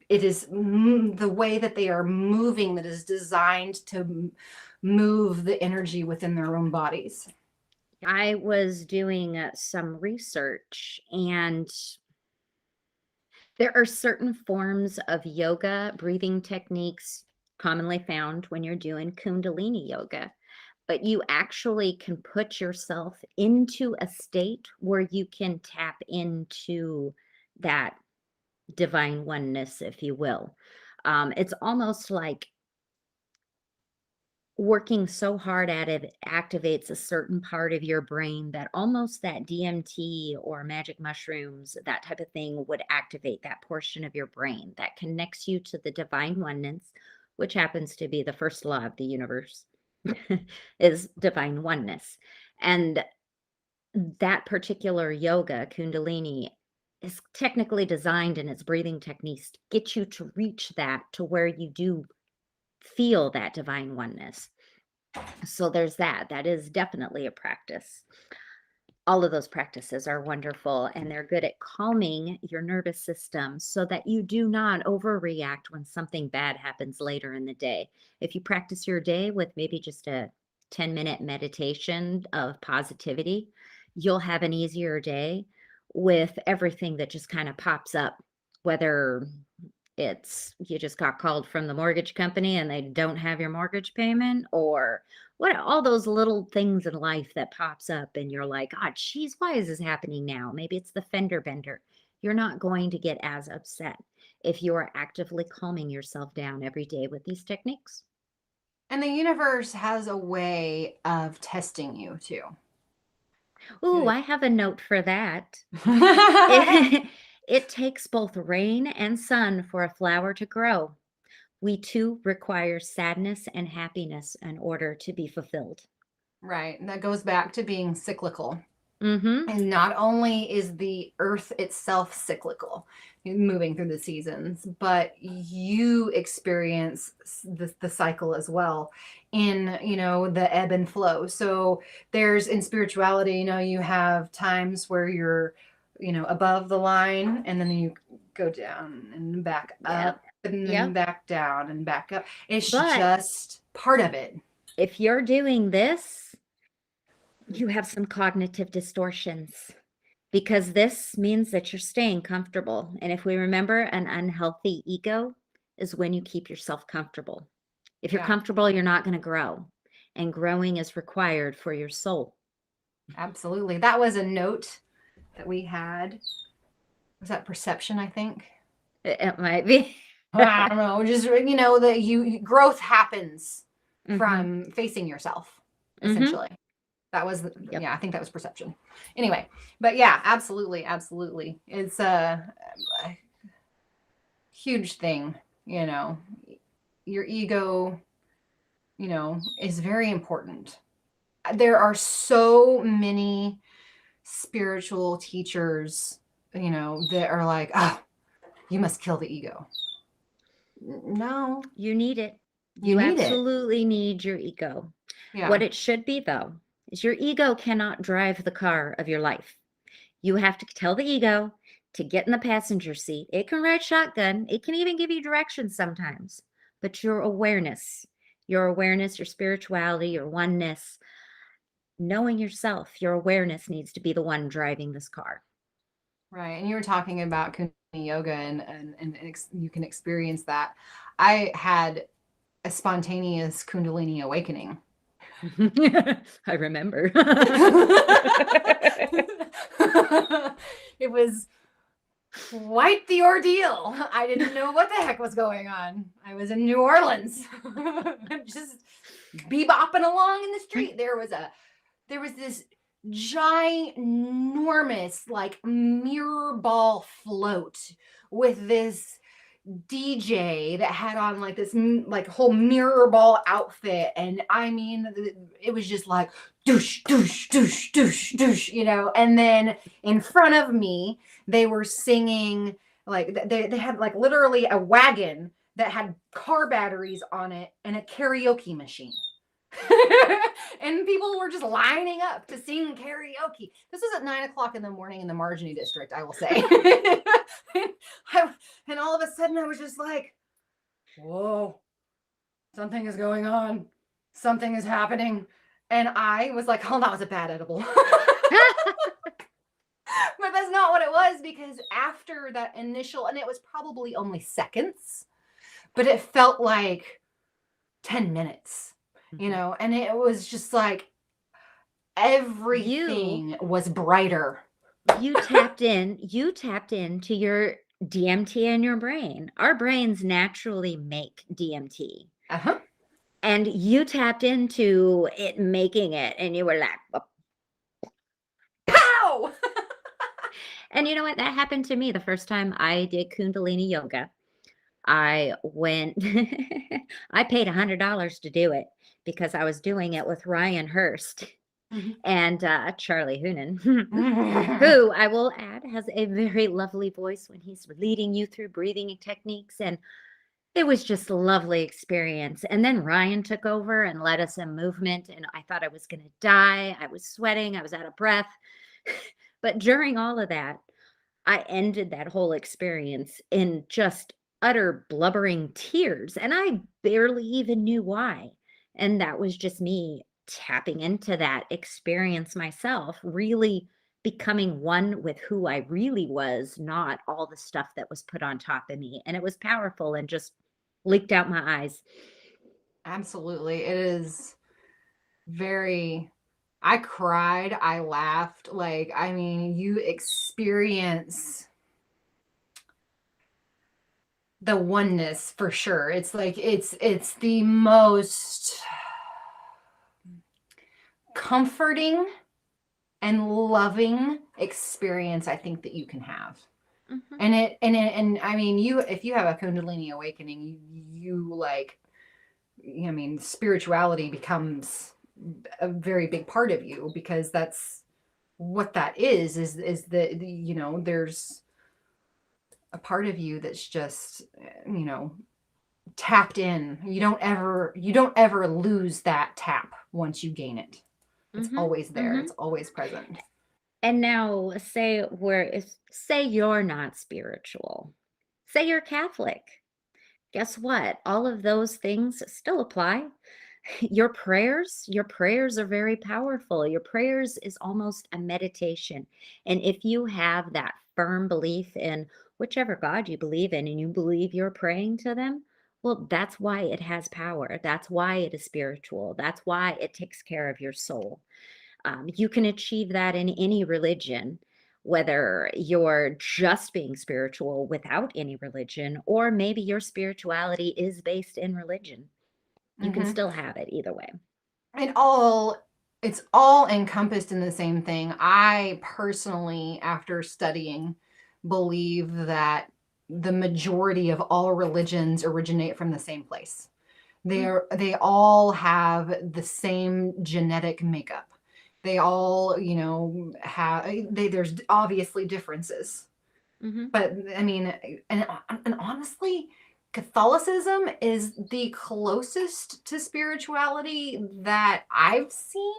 the way that they are moving that is designed to move the energy within their own bodies. I was doing some research, and there are certain forms of yoga breathing techniques commonly found when you're doing Kundalini yoga, but you actually can put yourself into a state where you can tap into that divine oneness, if you will. It's almost like working so hard at it activates a certain part of your brain that almost that DMT or magic mushrooms, that type of thing, would activate that portion of your brain that connects you to the divine oneness, which happens to be the first law of the universe, is divine oneness. And that particular yoga, Kundalini, is technically designed in its breathing techniques to get you to reach that, to where you do feel that divine oneness. So there's that. That is definitely a practice. All of those practices are wonderful, and they're good at calming your nervous system so that you do not overreact when something bad happens later in the day. If you practice your day with maybe just a 10-minute meditation of positivity, you'll have an easier day with everything that just kind of pops up, whether it's you just got called from the mortgage company and they don't have your mortgage payment, or What are all those little things in life that pops up and you're like, God, geez, why is this happening now? Maybe it's the fender bender. You're not going to get as upset if you are actively calming yourself down every day with these techniques. And the universe has a way of testing you too. Ooh, Good. I have a note for that. It takes both rain and sun for a flower to grow. We too require sadness and happiness in order to be fulfilled. Right. And that goes back to being cyclical. Mm-hmm. And not only is the earth itself cyclical, moving through the seasons, but you experience the cycle as well in, the ebb and flow. So there's in spirituality, you have times where you're, above the line, and then you go down and back Yep. up and then Yep. back down and back up. It's But just part of it. if you're doing this, you have some cognitive distortions because this means that you're staying comfortable. And if we remember, an unhealthy ego is when you keep yourself comfortable. If you're Yeah, comfortable, you're not going to grow. And growing is required for your soul. absolutely. That was a note that we had. Was that perception, I think? It might be. I don't know. Just, that growth happens Mm-hmm. from facing yourself, Mm-hmm. essentially. That was, Yep. yeah, I think that was perception. Anyway, but yeah, absolutely. Absolutely. It's a huge thing, your ego, is very important. There are so many spiritual teachers, that are like, oh, you must kill the ego. No, You need it. you need it. absolutely need your ego. Yeah. What it should be, though, is your ego cannot drive the car of your life. You have to tell the ego to get in the passenger seat. It can ride shotgun. It can even give you directions sometimes. But your awareness, your spirituality, your oneness, knowing yourself, your awareness needs to be the one driving this car. Right. And you were talking about Kundalini yoga and you can experience that. I had a spontaneous Kundalini awakening. I remember. It was quite the ordeal. I didn't know what the heck was going on. I was in New Orleans, just bebopping along in the street. There was this ginormous like mirror ball float with this DJ that had on like this like whole mirror ball outfit, and I mean it was just like douche douche douche douche douche, and then in front of me they were singing, like they had like literally a wagon that had car batteries on it and a karaoke machine. And people were just lining up to sing karaoke. This was at 9:00 in the morning in the Marginy district, I will say. And all of a sudden I was just like, whoa, something is going on. Something is happening. And I was like, oh, that was a bad edible. But that's not what it was, because after that initial, and it was probably only seconds, but it felt like 10 minutes. And it was just like everything was brighter. You tapped into your DMT in your brain. Our brains naturally make DMT. Uh-huh. And you tapped into it making it, and you were like, pow! And you know what? That happened to me the first time I did Kundalini yoga. I went, I paid $100 to do it because I was doing it with Ryan Hurst and Charlie Hoonan, who I will add has a very lovely voice when he's leading you through breathing techniques. And it was just a lovely experience. And then Ryan took over and led us in movement. And I thought I was going to die. I was sweating. I was out of breath. But during all of that, I ended that whole experience in just utter blubbering tears. And I barely even knew why. And that was just me tapping into that experience myself, really becoming one with who I really was, not all the stuff that was put on top of me. And it was powerful and just leaked out my eyes. Absolutely. It is. I cried, I laughed. Like, I mean, you experience the oneness for sure. It's like, it's the most comforting and loving experience I think that you can have. Mhm. And I mean, if you have a Kundalini awakening, you like, I mean, spirituality becomes a very big part of you, because that's what that is that, you know, there's a part of you that's just, you know, tapped in. You don't ever lose that tap once you gain it. It's Mhm. always there. Mhm. It's always present. And now say you're not spiritual. Say you're Catholic. Guess what? All of those things still apply. Your prayers are very powerful. Your prayers is almost a meditation. And if you have that firm belief in whichever God you believe in and you believe you're praying to them, well, that's why it has power. That's why it is spiritual. That's why it takes care of your soul. You can achieve that in any religion, whether you're just being spiritual without any religion, or maybe your spirituality is based in religion. You can Mm-hmm. still have it either way. It's all encompassed in the same thing. I personally, after studying, believe that the majority of all religions originate from the same place. They all have the same genetic makeup. They all, you know, there's obviously differences. Mm-hmm. But I mean, and honestly, Catholicism is the closest to spirituality that I've seen,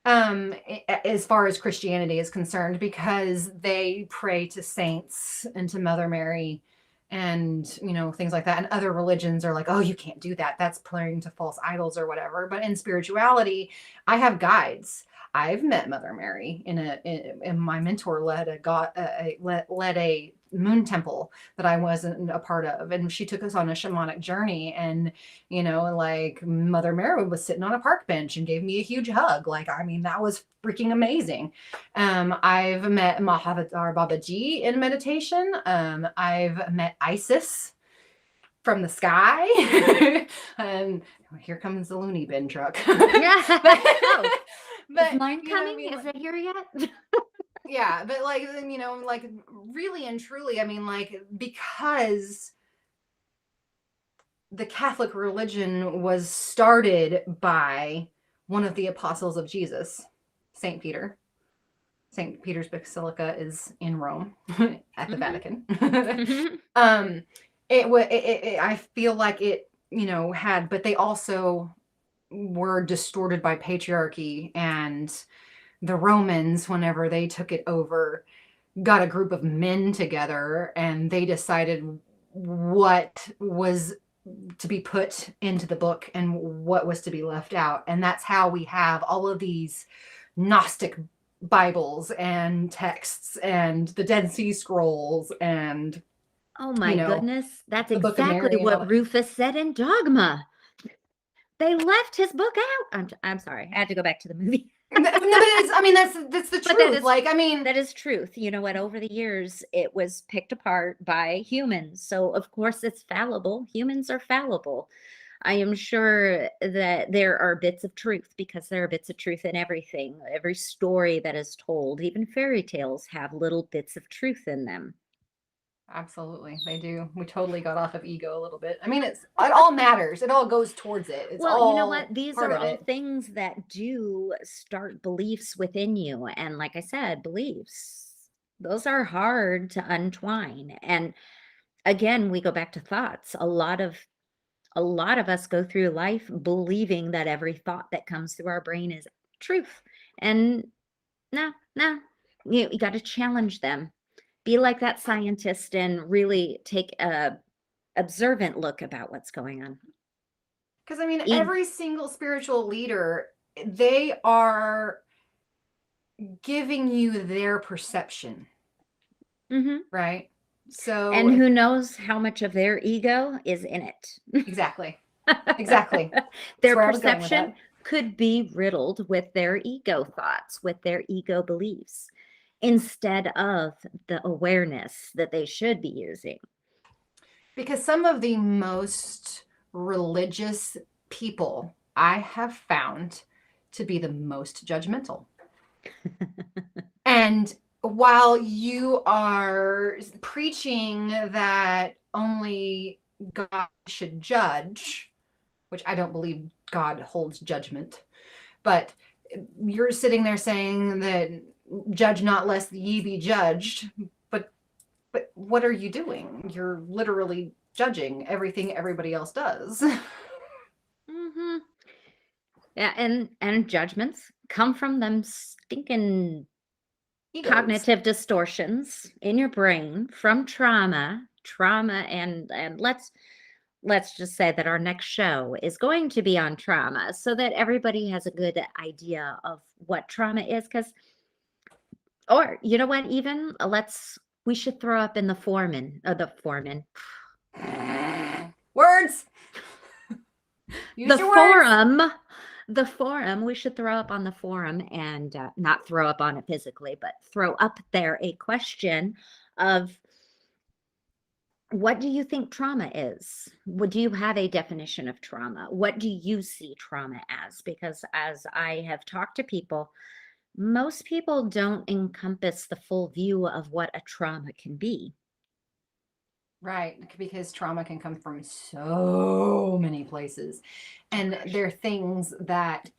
as far as Christianity is concerned, because they pray to saints and to Mother Mary and, you know, things like that. And other religions are like, oh, you can't do that, that's praying to false idols or whatever. But in spirituality, I have guides. I've met Mother Mary in my mentor led a moon temple that I wasn't a part of, and she took us on a shamanic journey. And, you know, like, Mother Mary was sitting on a park bench and gave me a huge hug. Like, I mean, that was freaking amazing. I've met Mahavatar Babaji in meditation. I've met Isis from the sky. And here comes the loony bin truck. Yeah. Oh, is But mine you know what I coming? mean? Is it here yet? Yeah, but like, you know, like, really and truly, I mean, like, because the Catholic religion was started by one of the apostles of Jesus, Saint Peter. Saint Peter's Basilica is in Rome at the Mm-hmm. Vatican. Mm-hmm. um, I feel like it, you know, had, but they also were distorted by patriarchy, and the Romans, whenever they took it over, got a group of men together and they decided what was to be put into the book and what was to be left out. And that's how we have all of these Gnostic Bibles and texts and the Dead Sea Scrolls and, Oh you my know, goodness. That's the Book of exactly Mary and all what that. Rufus said in Dogma. They left his book out. I'm sorry. I had to go back to the movie. But it's, I mean, that's the But that truth. is Like, I mean, that is truth. You know what? Over the years, it was picked apart by humans. So, of course, it's fallible. Humans are fallible. I am sure that there are bits of truth because there are bits of truth in everything. Every story that is told, even fairy tales, have little bits of truth in them. absolutely, they do. We totally got off of ego a little bit. I mean, it all matters. It all goes towards it. It's Well, you know what? all These part are of all it. things that do start beliefs within you. And like I said, beliefs, those are hard to untwine. And again, we go back to thoughts. A lot of us go through life believing that every thought that comes through our brain is truth. And no, no, you got to challenge them. Be like that scientist and really take a observant look about what's going on. Because I mean, Eat. every single spiritual leader, they are giving you their perception, Mhm. right? And So who knows how much of their ego is in it. exactly, exactly. That's Their where I was going with perception, that. could be riddled with their ego thoughts, with their ego beliefs, instead of the awareness that they should be using. Because some of the most religious people I have found to be the most judgmental. And while you are preaching that only God should judge, which I don't believe God holds judgment, but you're sitting there saying that judge not lest ye be judged, but what are you doing? You're literally judging everything everybody else does. Mm-hmm. Yeah, and judgments come from them stinking Egos. cognitive distortions in your brain from trauma, and let's just say that our next show is going to be on trauma so that everybody has a good idea of what trauma is. Because, or you know what, even we should throw up in the foreman. Words. Use your words. The forum, we should throw up on the forum, and not throw up on it physically, but throw up there a question of, what do you think trauma is? Do you have a definition of trauma? What do you see trauma as? Because as I have talked to people, most people don't encompass the full view of what a trauma can be. Right, because trauma can come from so many places. And there are things that,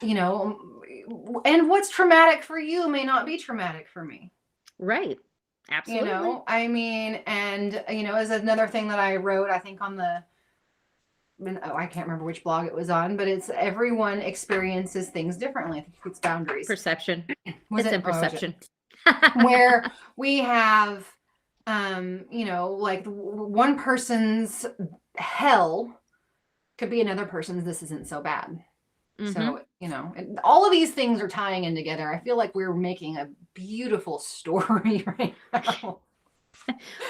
and what's traumatic for you may not be traumatic for me. Right. Absolutely. I mean, and, as another thing that I wrote, I think on I can't remember which blog it was on, but it's everyone experiences things differently. I think it's boundaries. Perception. It's in perception. Where we have, like one person's hell could be another person's this isn't so bad. Mm-hmm. So, all of these things are tying in together. I feel like we're making a beautiful story right now.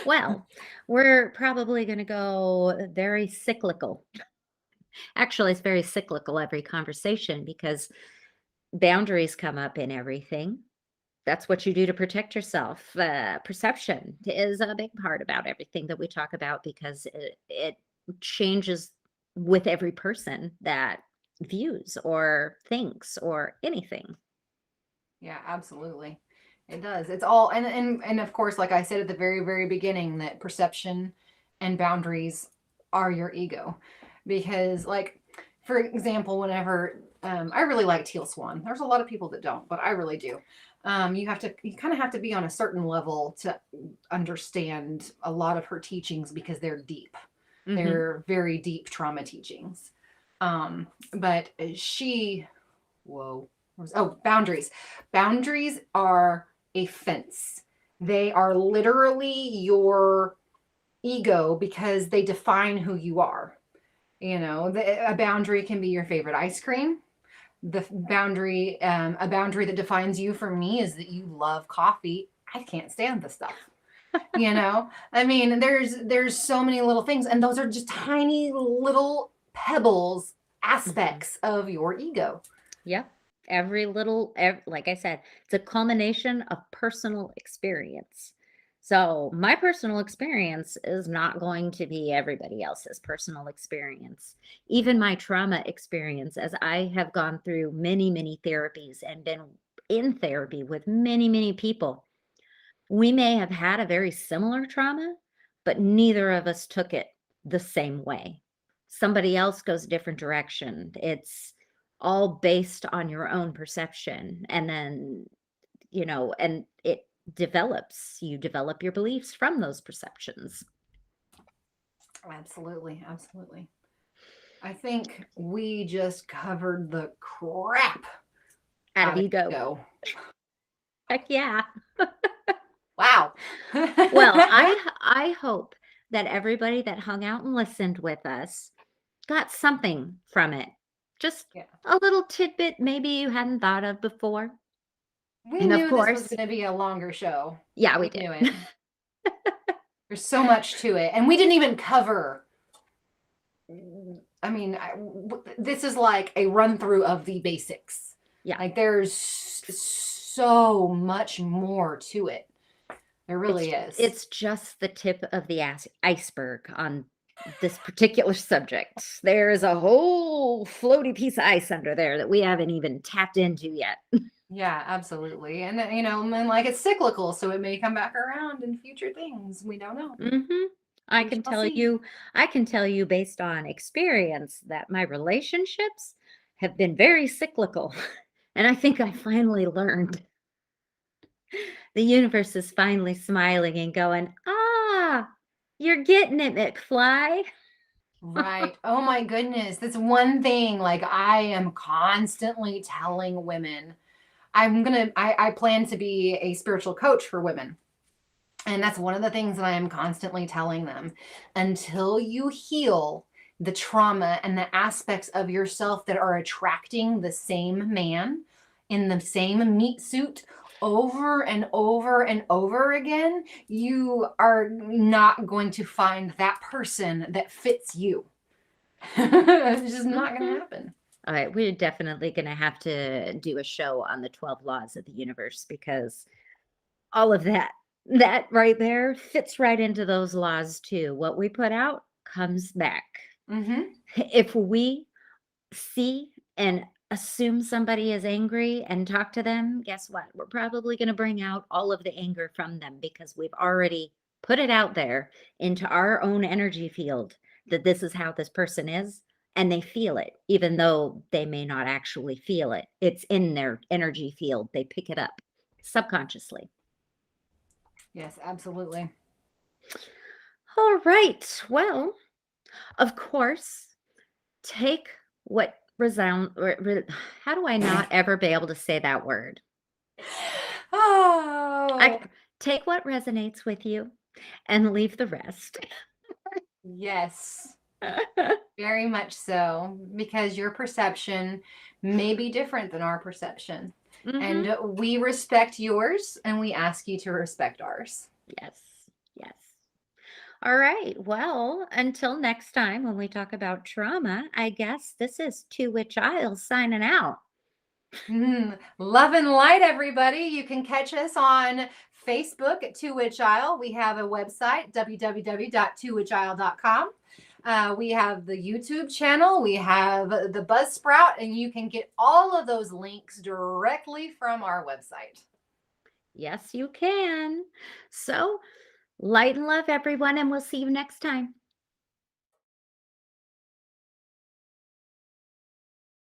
Well, we're probably going to go very cyclical. Actually, it's very cyclical, every conversation, because boundaries come up in everything. That's what you do to protect yourself. Perception is a big part about everything that we talk about, because it changes with every person that views or thinks or anything. Yeah, absolutely. It does. It's all, and of course, like I said at the very, very beginning, that perception and boundaries are your ego. Because, like, for example, whenever I really like Teal Swan. There's a lot of people that don't, but I really do. You kind of have to be on a certain level to understand a lot of her teachings, because they're deep. Mm-hmm. They're very deep trauma teachings. But boundaries. Boundaries are a fence. They are literally your ego, because they define who you are. A boundary can be your favorite ice cream. A boundary that defines you for me is that you love coffee. I can't stand the stuff. I mean, there's so many little things, and those are just tiny little pebbles, aspects of your ego. Yeah. Like I said, it's a culmination of personal experience. So my personal experience is not going to be everybody else's personal experience. Even my trauma experience, as I have gone through many, many therapies and been in therapy with many, many people, we may have had a very similar trauma, but neither of us took it the same way. Somebody else goes a different direction. It's all based on your own perception. And then, and it you develop your beliefs from those perceptions. Absolutely. I think we just covered the crap out of ego. Heck yeah. Wow. Well, I hope that everybody that hung out and listened with us got something from it. Just a little tidbit maybe you hadn't thought of before. We knew this was going to be a longer show. Yeah, we did. Knew it. There's so much to it. And we didn't even cover I mean, this is like a run through of the basics. Yeah. Like there's so much more to it. There really is. It's just the tip of the iceberg on this particular subject. There is a whole floaty piece of ice under there that we haven't even tapped into yet. Yeah, absolutely. And you know, and like it's cyclical, so it may come back around in future things. We don't know. I We can shall tell see. you, I can tell you based on experience that my relationships have been very cyclical. And I think I finally learned. The universe is finally smiling and going, ah, you're getting it, McFly. Right. Oh my goodness. That's one thing like I am constantly telling women. I plan to be a spiritual coach for women. And that's one of the things that I am constantly telling them. Until you heal the trauma and the aspects of yourself that are attracting the same man in the same meat suit over and over and over again, you are not going to find that person that fits you. It's just not going to happen. All right, we're definitely going to have to do a show on the 12 laws of the universe because all of that right there fits right into those laws too. What we put out comes back. If we see and assume somebody is angry and talk to them, guess what? We're probably going to bring out all of the anger from them because we've already put it out there into our own energy field that this is how this person is. And they feel it, even though they may not actually feel it. It's in their energy field. They pick it up subconsciously. Yes, absolutely. All right. Well, of course, take what resound. How do I not ever be able to say that word? Oh, Take what resonates with you and leave the rest. yes. Very much so, because your perception may be different than our perception. And we respect yours and we ask you to respect ours. Yes. Yes. All right. Well, until next time when we talk about trauma, I guess this is To Which I'll signing out. Love and light, everybody. You can catch us on Facebook at To Which Isle. We have a website, www.towhichisle.com. We have the YouTube channel, we have the Buzzsprout, and you can get all of those links directly from our website. Yes, you can. So, light and love, everyone, and we'll see you next time.